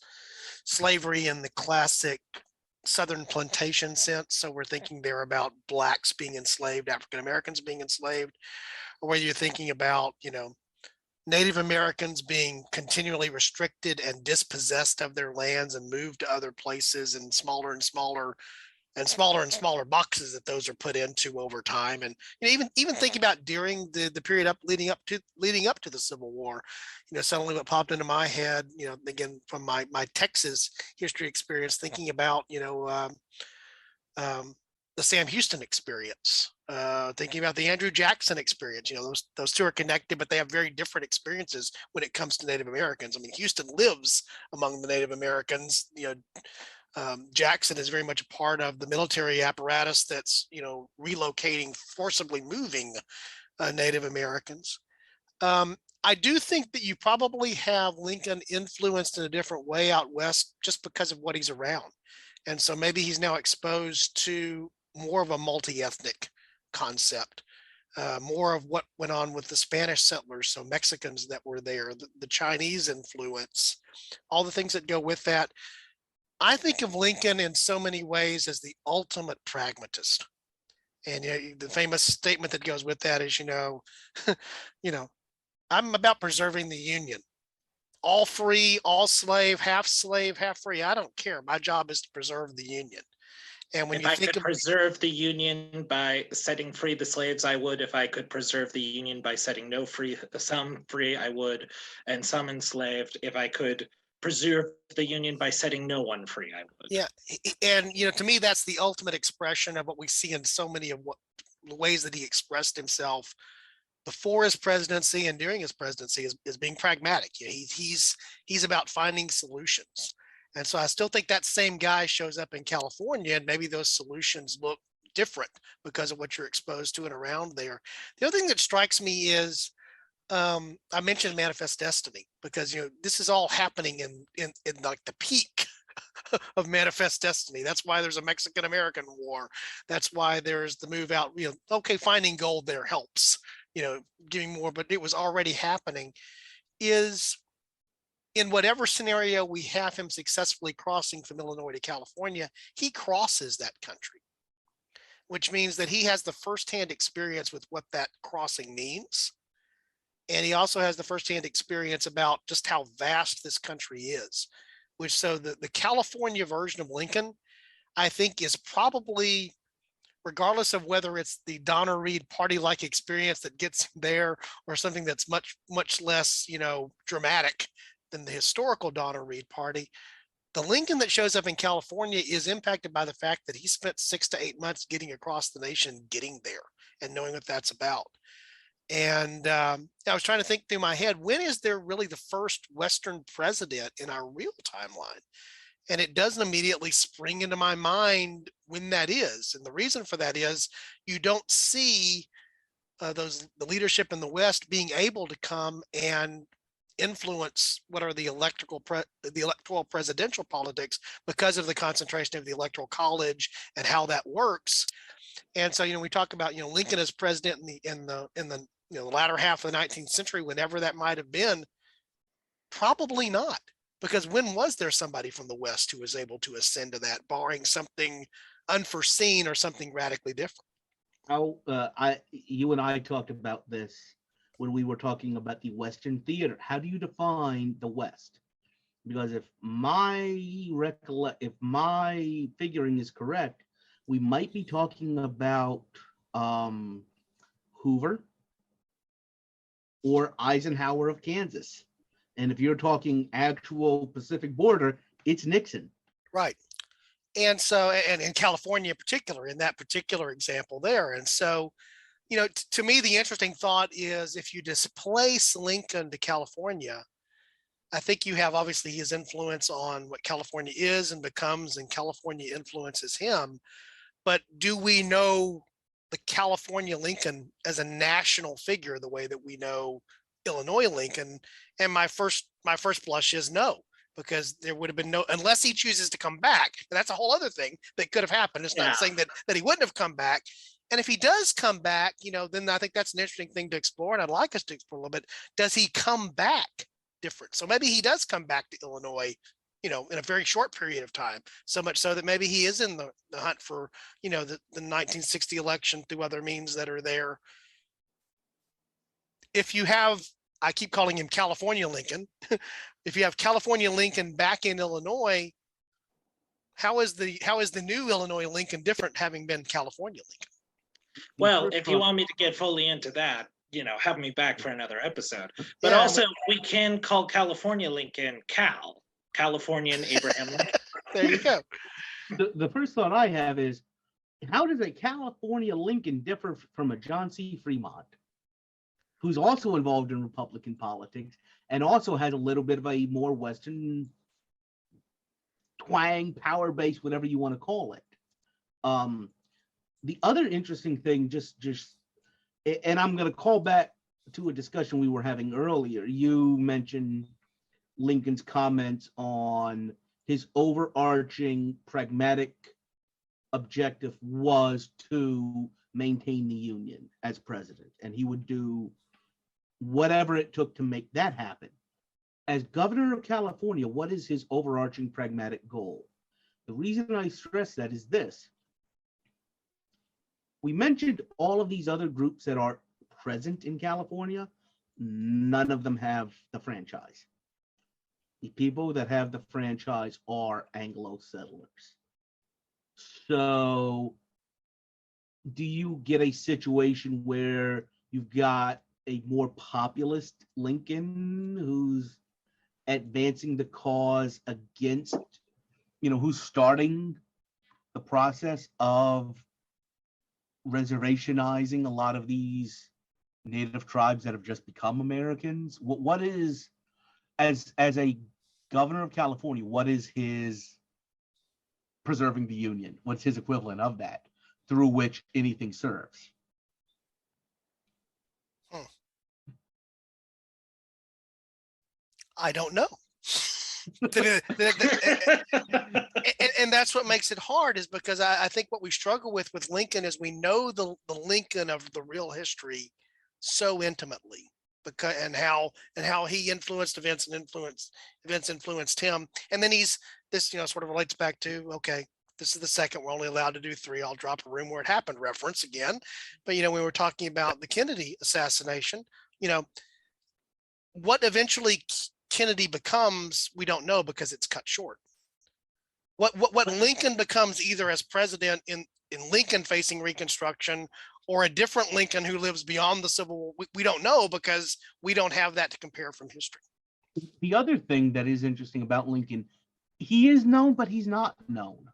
slavery in the classic Southern plantation sense. So we're thinking there about blacks being enslaved, African Americans being enslaved, or whether you're thinking about, Native Americans being continually restricted and dispossessed of their lands and moved to other places in smaller and smaller boxes that those are put into over time. And even thinking about during the period leading up to the Civil War, suddenly what popped into my head, again from my Texas history experience, thinking about the Sam Houston experience, thinking about the Andrew Jackson experience. Those two are connected, but they have very different experiences when it comes to Native Americans. I mean, Houston lives among the Native Americans. Jackson is very much a part of the military apparatus that's, relocating, forcibly moving Native Americans. I do think that you probably have Lincoln influenced in a different way out west just because of what he's around. And so maybe he's now exposed to more of a multi-ethnic concept, more of what went on with the Spanish settlers, so Mexicans that were there, the Chinese influence, all the things that go with that. I think of Lincoln in so many ways as the ultimate pragmatist. And the famous statement that goes with that is, I'm about preserving the Union. All free, all slave, half free. I don't care. My job is to preserve the Union. And when if I could preserve the Union by setting free the slaves, I would. If I could preserve the Union by setting some free, I would, and some enslaved. If I could preserve the Union by setting no one free, I would. Yeah, and to me, that's the ultimate expression of what we see in so many of the ways that he expressed himself before his presidency and during his presidency is being pragmatic. He's about finding solutions. And so I still think that same guy shows up in California, and maybe those solutions look different because of what you're exposed to and around there. The other thing that strikes me is, I mentioned Manifest Destiny, because this is all happening in like the peak of Manifest Destiny. That's why there's a Mexican-American war. That's why there's the move out. Okay, finding gold there helps, giving more, but it was already happening. Is in whatever scenario we have him successfully crossing from Illinois to California, he crosses that country, which means that he has the firsthand experience with what that crossing means. And he also has the firsthand experience about just how vast this country is, so the California version of Lincoln, I think, is probably, regardless of whether it's the Donner Reed party-like experience that gets him there or something that's much, much less, dramatic than the historical Donner Reed party, the Lincoln that shows up in California is impacted by the fact that he spent 6 to 8 months getting across the nation, getting there and knowing what that's about. And I was trying to think through my head, when is there really the first Western president in our real timeline? And it doesn't immediately spring into my mind when that is. And the reason for that is you don't see the leadership in the West being able to come and influence what are the electoral presidential politics because of the concentration of the electoral college and how that works. And so, we talk about, Lincoln as president in the the latter half of the 19th century, whenever that might have been. Probably not, because when was there somebody from the West who was able to ascend to that, barring something unforeseen or something radically different? You and I talked about this when we were talking about the Western theater. How do you define the West? Because if my figuring is correct, we might be talking about Hoover or Eisenhower of Kansas. And if you're talking actual Pacific border, it's Nixon. Right. And so, and in California in particular, in that particular example there. And so, to me, the interesting thought is if you displace Lincoln to California, I think you have obviously his influence on what California is and becomes, and California influences him. But do we know the California Lincoln as a national figure the way that we know Illinois Lincoln? And my first blush is no, because there would have been no, unless he chooses to come back. And that's a whole other thing that could have happened. It's not saying that he wouldn't have come back. And if he does come back, then I think that's an interesting thing to explore. And I'd like us to explore a little bit. Does he come back different? So maybe he does come back to Illinois, in a very short period of time, so much so that maybe he is in the hunt for, the 1960 election through other means that are there. If you have, I keep calling him California Lincoln. If you have California Lincoln back in Illinois, how is the new Illinois Lincoln different having been California Lincoln? Well, if you want me to get fully into that, have me back for another episode. But also, we can call California Lincoln Californian Abraham Lincoln. There you go. The first thought I have is, how does a California Lincoln differ from a John C. Fremont, who's also involved in Republican politics and also has a little bit of a more Western twang, power base, whatever you want to call it? The other interesting thing, and I'm going to call back to a discussion we were having earlier. You mentioned Lincoln's comments on his overarching pragmatic objective was to maintain the Union as president, and he would do whatever it took to make that happen. As governor of California, what is his overarching pragmatic goal? The reason I stress that is this. We mentioned all of these other groups that are present in California. None of them have the franchise. The people that have the franchise are Anglo settlers. So do you get a situation where you've got a more populist Lincoln who's advancing the cause against, who's starting the process of reservationizing a lot of these native tribes that have just become Americans? What is, as a governor of California, what is his preserving the Union? What's his equivalent of that through which anything serves? I don't know. And that's what makes it hard, is because I think what we struggle with Lincoln is we know the Lincoln of the real history so intimately, because and how he influenced events and events influenced him. And then this sort of relates back to, okay, this is the second, we're only allowed to do 3. I'll drop a room where it happened reference again. But we were talking about the Kennedy assassination. What eventually Kennedy becomes, we don't know, because it's cut short. What Lincoln becomes, either as president in Lincoln facing Reconstruction, or a different Lincoln who lives beyond the Civil War, we don't know, because we don't have that to compare from history. The other thing that is interesting about Lincoln, he is known, but he's not known.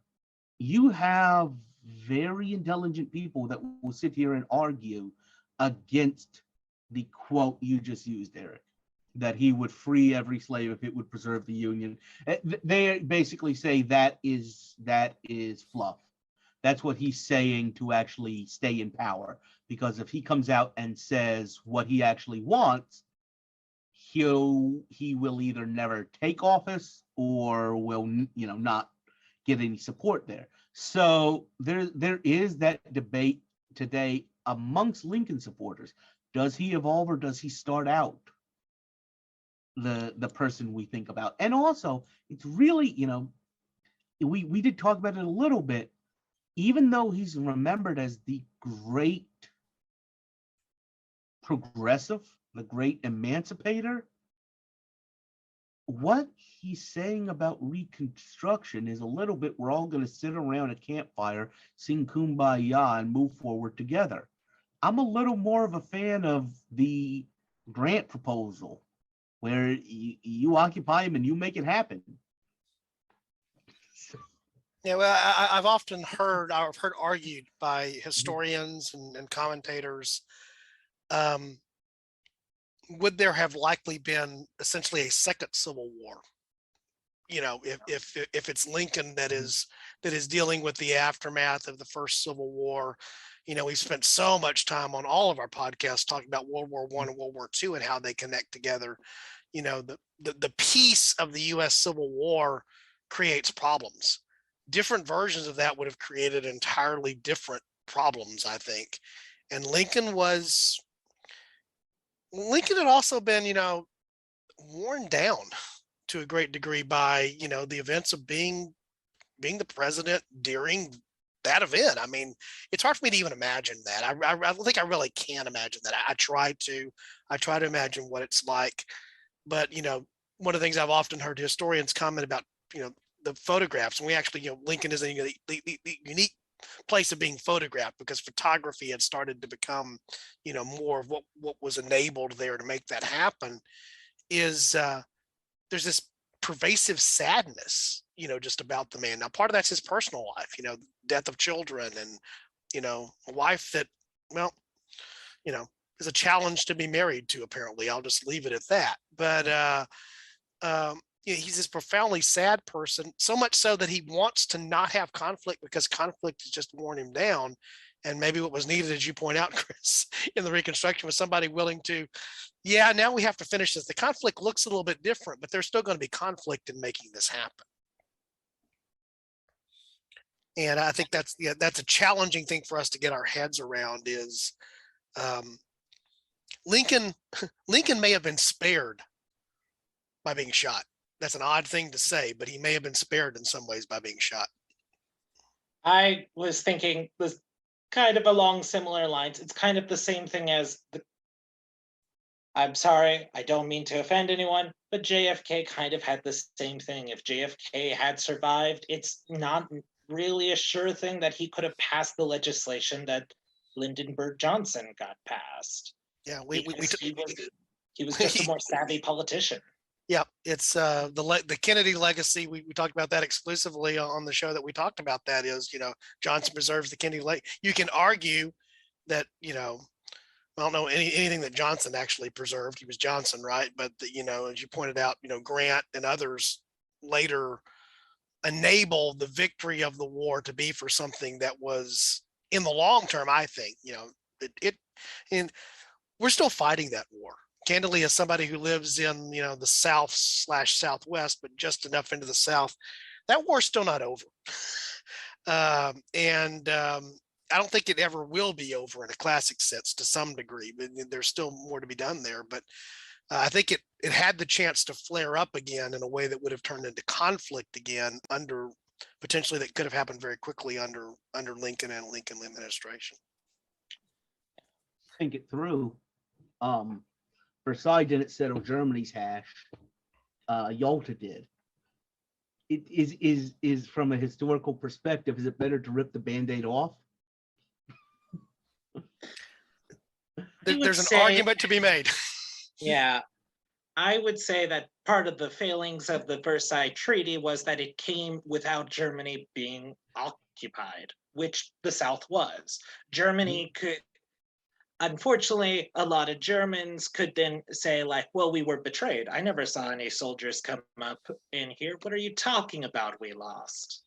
You have very intelligent people that will sit here and argue against the quote you just used, Eric, that he would free every slave if it would preserve the Union. They basically say that is fluff. That's what he's saying to actually stay in power. Because if he comes out and says what he actually wants, he will either never take office or will not get any support there. So there is that debate today amongst Lincoln supporters. Does he evolve or does he start out the person we think about? And also, it's really, we did talk about it a little bit. Even though he's remembered as the great progressive, the great emancipator, what he's saying about Reconstruction is a little bit, we're all going to sit around a campfire, sing Kumbaya, and move forward together. I'm a little more of a fan of the Grant proposal, where you occupy him and you make it happen. Yeah, well, I've often heard argued by historians and commentators, would there have likely been essentially a second Civil War? If it's Lincoln that is dealing with the aftermath of the first Civil War. We've spent so much time on all of our podcasts talking about World War I and World War II and how they connect together. The peace of the U.S. Civil War creates problems. Different versions of that would have created entirely different problems, I think. And Lincoln had also been, worn down to a great degree by, the events of being the president during that event. I mean, it's hard for me to even imagine that. I don't think I really can imagine that. I try to imagine what it's like. But, one of the things I've often heard historians comment about, the photographs, and we actually, Lincoln is a the unique place of being photographed because photography had started to become, more of what was enabled there to make that happen. Is there's this pervasive sadness, just about the man. Now, part of that's his personal life, death of children and, a wife that, well, is a challenge to be married to, apparently. I'll just leave it at that. But he's this profoundly sad person, so much so that he wants to not have conflict because conflict has just worn him down. And maybe what was needed, as you point out, Chris, in the Reconstruction was somebody willing to, now we have to finish this. The conflict looks a little bit different, but there's still going to be conflict in making this happen. And I think that's a challenging thing for us to get our heads around is Lincoln may have been spared by being shot. That's an odd thing to say, but he may have been spared in some ways by being shot. I was thinking this kind of along similar lines. It's kind of the same thing as I'm sorry, I don't mean to offend anyone, but JFK kind of had the same thing. If JFK had survived, it's not really a sure thing that he could have passed the legislation that Lyndon B. Johnson got passed. Yeah, he was just a more savvy politician. Yeah, it's the Kennedy legacy. We talked about that exclusively on the show that we talked about. That is, Johnson preserves the Kennedy legacy. You can argue that, I don't know anything that Johnson actually preserved. He was Johnson, right? But as you pointed out, Grant and others later enabled the victory of the war to be for something that was in the long term. I think and we're still fighting that war. Candidly, as somebody who lives in, the South/Southwest, but just enough into the South, that war's still not over. And I don't think it ever will be over in a classic sense to some degree, but there's still more to be done there. But I think it had the chance to flare up again in a way that would have turned into conflict again potentially that could have happened very quickly under Lincoln and Lincoln administration. Think it through. Versailles didn't settle Germany's hash. Yalta did. It is from a historical perspective, is it better to rip the Band-Aid off? There's an argument to be made. Yeah, I would say that part of the failings of the Versailles Treaty was that it came without Germany being occupied, which the South was. Germany could, unfortunately, a lot of Germans could then say, like, well, we were betrayed. I never saw any soldiers come up in here. What are you talking about? We lost.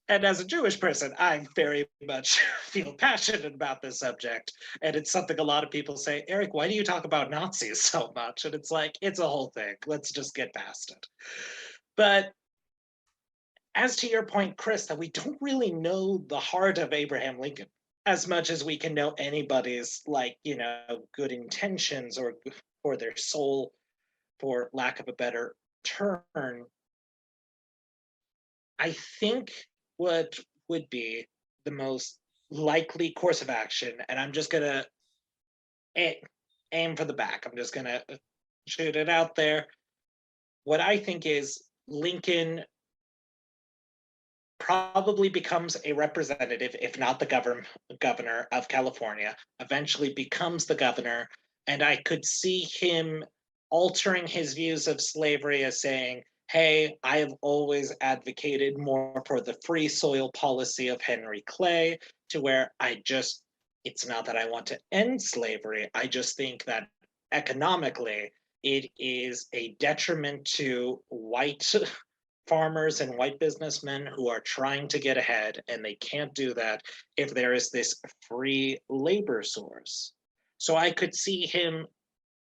And as a Jewish person, I very much feel passionate about this subject. And it's something a lot of people say, Eric, why do you talk about Nazis so much? And it's like, it's a whole thing. Let's just get past it. But as to your point, Chris, that we don't really know the heart of Abraham Lincoln as much as we can know anybody's, like, good intentions or their soul, for lack of a better term. I think what would be the most likely course of action, and I'm just gonna aim for the back. I'm just gonna shoot it out there. What I think is Lincoln probably becomes a representative, if not the governor of California, eventually becomes the governor. And I could see him altering his views of slavery as saying, hey, I have always advocated more for the free soil policy of Henry Clay, to where it's not that I want to end slavery. I just think that economically, it is a detriment to white farmers and white businessmen who are trying to get ahead, and they can't do that if there is this free labor source. So I could see him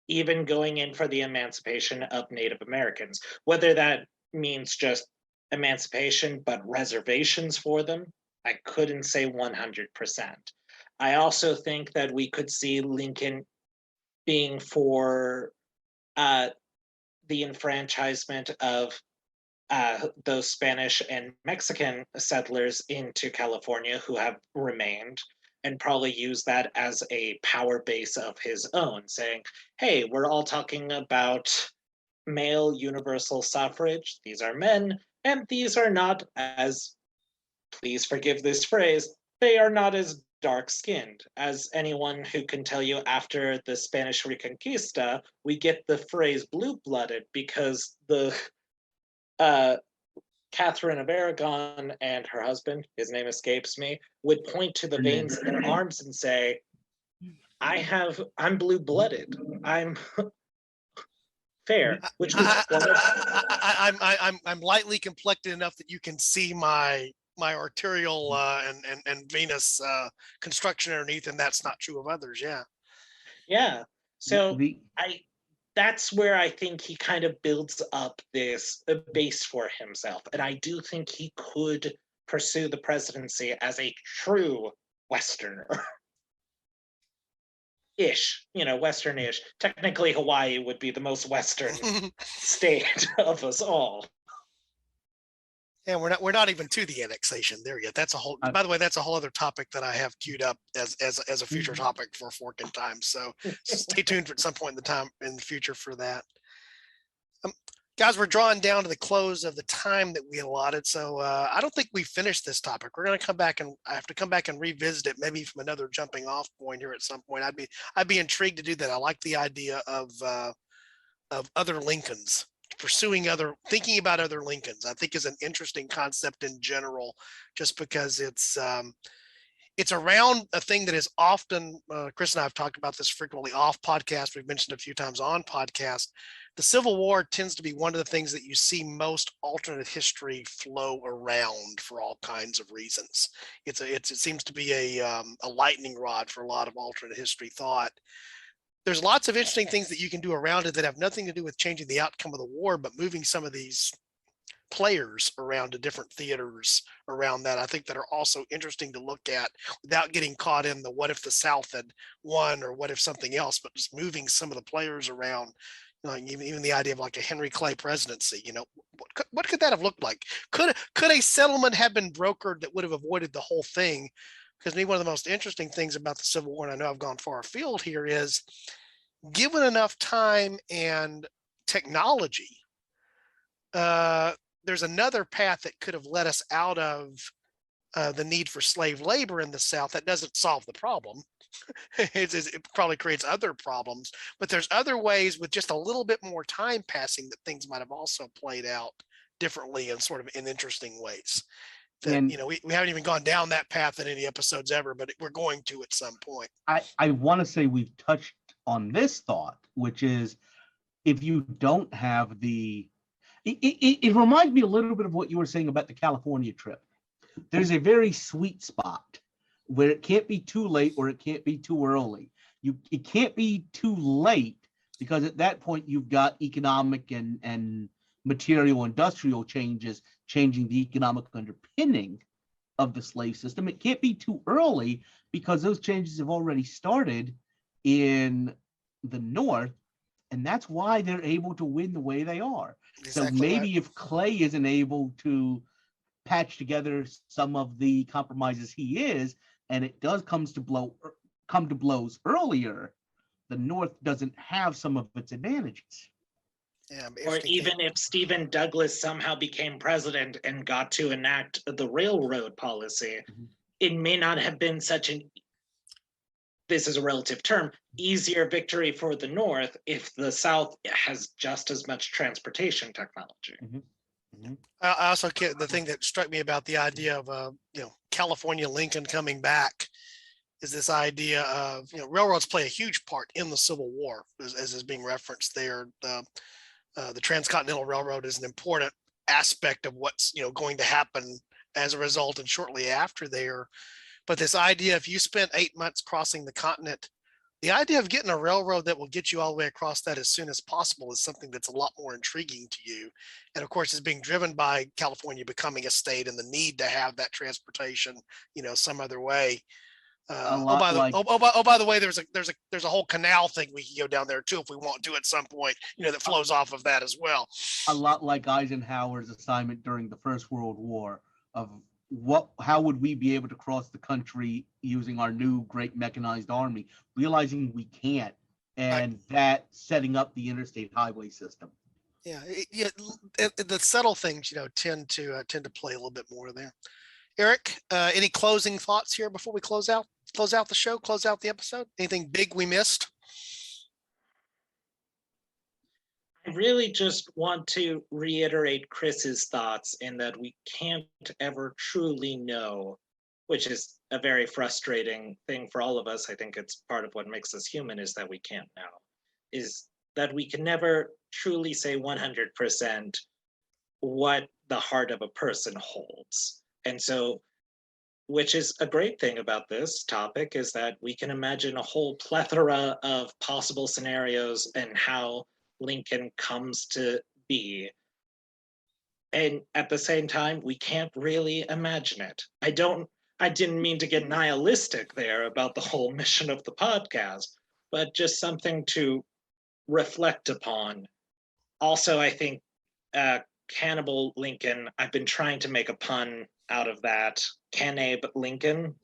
even going in for the emancipation of Native Americans, whether that means just emancipation but reservations for them. I couldn't say 100%. I also think that we could see Lincoln being for the enfranchisement of those Spanish and Mexican settlers into California who have remained, and probably use that as a power base of his own, saying, hey, we're all talking about male universal suffrage. These are men, and these are not as, please forgive this phrase, they are not as dark-skinned. As anyone who can tell you, after the Spanish Reconquista, we get the phrase blue-blooded because the Catherine of Aragon and her husband, his name escapes me, would point to the veins in their arms and say, I'm blue-blooded. I'm fair, which was I'm lightly complected enough that you can see my arterial and venous construction underneath, and that's not true of others. Yeah. So that's where I think he kind of builds up this base for himself. And I do think he could pursue the presidency as a true Westerner. Western-ish. Technically, Hawaii would be the most Western state of us all. And we're not even to the annexation there yet. That's a whole. By the way, that's a whole other topic that I have queued up as a future topic for Fork in Time. So stay tuned at some point in the future for that. Guys, we're drawing down to the close of the time that we allotted. So I don't think we finished this topic. We're going to come back, and I have to come back and revisit it, maybe from another jumping off point here at some point. I'd be intrigued to do that. I like the idea of other Lincolns. Thinking about other Lincolns, I think, is an interesting concept in general, just because it's around a thing that is often, Chris and I have talked about this frequently off podcast. We've mentioned a few times on podcast. The Civil War tends to be one of the things that you see most alternate history flow around for all kinds of reasons. It seems to be a lightning rod for a lot of alternate history thought. There's lots of interesting things that you can do around it that have nothing to do with changing the outcome of the war, but moving some of these players around to different theaters around that. I think that are also interesting to look at without getting caught in the what if the South had won or what if something else, but just moving some of the players around. Even the idea of like a Henry Clay presidency, what could that have looked like? Could a settlement have been brokered that would have avoided the whole thing? Because to me, one of the most interesting things about the Civil War, and I know I've gone far afield here, is given enough time and technology, there's another path that could have led us out of the need for slave labor in the South. That doesn't solve the problem. It probably creates other problems, but there's other ways with just a little bit more time passing that things might have also played out differently and sort of in interesting ways. that, And- we haven't even gone down that path in any episodes ever, but we're going to at some point. I want to say we've touched on this thought, which is if you don't have it reminds me a little bit of what you were saying about the California trip. There's a very sweet spot where it can't be too late or it can't be too early. It can't be too late because at that point you've got economic and material industrial changes changing the economic underpinning of the slave system. It can't be too early because those changes have already started in the North, and that's why they're able to win the way they are. Exactly so maybe right. if Clay isn't able to patch together some of the compromises he is, and it does come to blows earlier, the North doesn't have some of its advantages. Yeah, Or even if Stephen Douglas somehow became president and got to enact the railroad policy, it may not have been such this is a relative term, easier victory for the North if the South has just as much transportation technology. I also get the thing that struck me about the idea of California Lincoln coming back is this idea of railroads play a huge part in the Civil War, as is being referenced there. The Transcontinental Railroad is an important aspect of what's going to happen as a result and shortly after there. But this idea, if you spent 8 months crossing the continent, the idea of getting a railroad that will get you all the way across that as soon as possible is something that's a lot more intriguing to you. And of course, it's being driven by California becoming a state and the need to have that transportation, some other way. By the way, there's a whole canal thing we can go down there too if we want to at some point, that flows off of that as well. A lot like Eisenhower's assignment during the First World War of how would we be able to cross the country using our new great mechanized army, realizing we can't, and that setting up the interstate highway system. The subtle things, tend to play a little bit more there. Eric, any closing thoughts here before we close out the show, close out the episode? Anything big we missed? I really just want to reiterate Chris's thoughts in that we can't ever truly know, which is a very frustrating thing for all of us. I think it's part of what makes us human is that we can't know, is that we can never truly say 100% what the heart of a person holds. And so, which is a great thing about this topic, is that we can imagine a whole plethora of possible scenarios and how Lincoln comes to be. And at the same time, we can't really imagine it. I didn't mean to get nihilistic there about the whole mission of the podcast, but just something to reflect upon. Also, I think Cannibal Lincoln, I've been trying to make a pun out of that. Can-Abe Lincoln.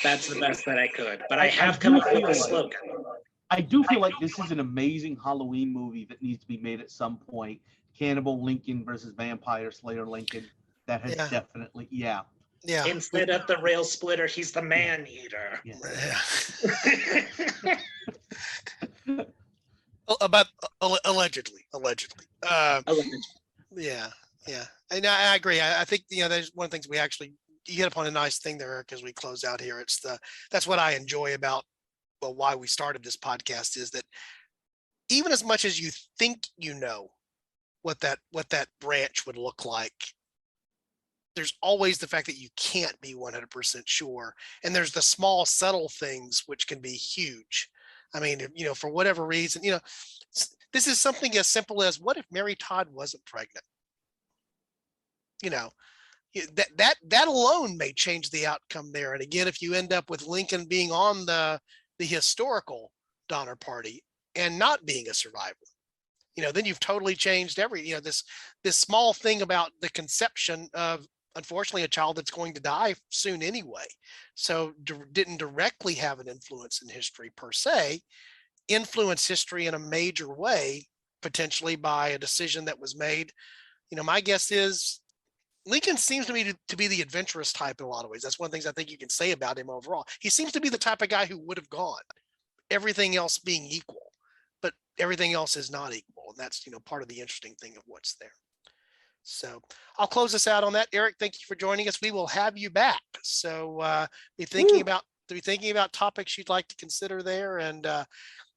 That's the best that I could. But I have come up with a slogan. I do feel like this is an amazing Halloween movie that needs to be made at some point. Cannibal Lincoln versus Vampire Slayer Lincoln. That has definitely, Yeah. Instead of the rail splitter, he's the man eater. About allegedly. Yeah. And I agree. I think there's one of the things you hit upon a nice thing there, Eric, as we close out here. That's what I enjoy about why we started this podcast, is that even as much as you think what that branch would look like, there's always the fact that you can't be 100% sure, and there's the small subtle things which can be huge. I mean, for whatever reason, this is something as simple as, what if Mary Todd wasn't pregnant? That alone may change the outcome there. And again, if you end up with Lincoln being on the historical Donner Party and not being a survivor, then you've totally changed this small thing about the conception of, unfortunately, a child that's going to die soon anyway. So didn't directly have an influence in history per se, influence history in a major way, potentially by a decision that was made. My guess is Lincoln seems to me to be the adventurous type in a lot of ways. That's one of the things I think you can say about him overall. He seems to be the type of guy who would have gone, everything else being equal, but everything else is not equal. And that's, part of the interesting thing of what's there. So I'll close us out on that. Eric, thank you for joining us. We will have you back. So be thinking about topics you'd like to consider there. And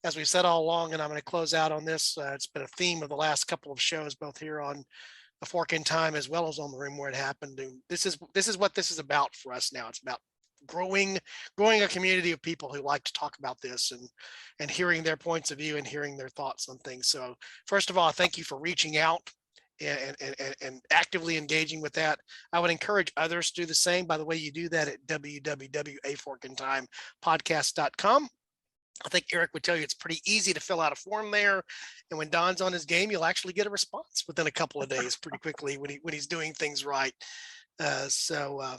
as we said all along, and I'm going to close out on this, it's been a theme of the last couple of shows, both here on A Fork in Time as well as on The Room Where It Happened. And this is what this is about for us now. It's about growing a community of people who like to talk about this and hearing their points of view and hearing their thoughts on things. So first of all, thank you for reaching out and actively engaging with that. I would encourage others to do the same. By the way, you do that at www.aforkintimepodcast.com. I think Eric would tell you it's pretty easy to fill out a form there. And when Don's on his game, you'll actually get a response within a couple of days pretty quickly when he's doing things right. So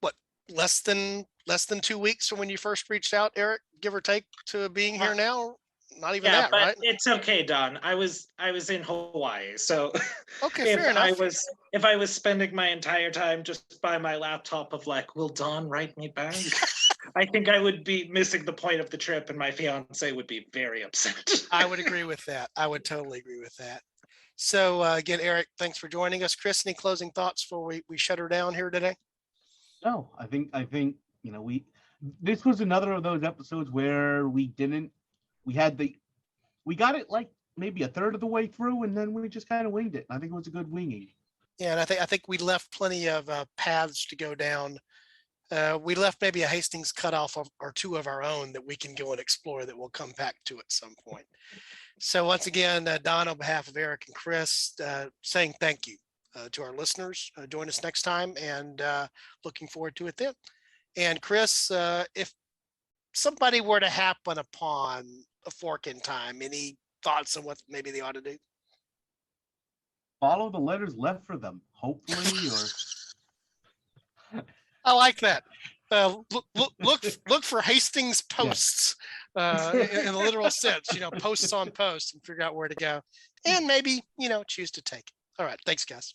what, less than 2 weeks from when you first reached out, Eric, give or take, to being here now? Not even that, but right? It's okay, Don. I was in Hawaii, so okay, fair enough. If I was spending my entire time just by my laptop of like, will Don write me back? I think I would be missing the point of the trip, and my fiance would be very upset. I would agree with that. I would totally agree with that. So again, Eric, thanks for joining us. Chris, any closing thoughts before we shut her down here today? No, I think this was another of those episodes where we got it like maybe a third of the way through, and then we just kind of winged it. I think it was a good winging. Yeah, and I think we left plenty of paths to go down. We left maybe a Hastings cutoff or two of our own that we can go and explore that we'll come back to at some point. So once again, Don, on behalf of Eric and Chris, saying thank you to our listeners. Join us next time, and looking forward to it then. And Chris, if somebody were to happen upon A Fork in Time, any thoughts on what maybe they ought to do? Follow the letters left for them, hopefully, or I like that. Look for Hastings posts, in the literal sense, posts on posts, and figure out where to go, and maybe, choose to take it. All right. Thanks, guys.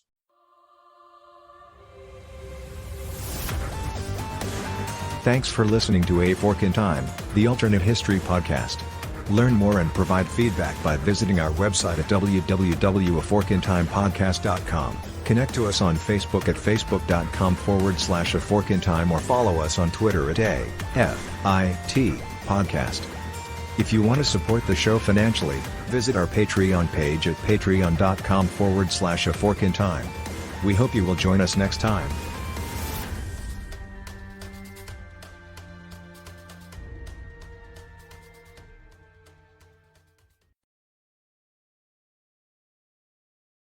Thanks for listening to A Fork in Time, the alternate history podcast. Learn more and provide feedback by visiting our website at www.aforkintimepodcast.com. Connect to us on Facebook at facebook.com/aforkintime or follow us on Twitter at AFIT Podcast. If you want to support the show financially, visit our Patreon page at patreon.com/aforkintime. We hope you will join us next time.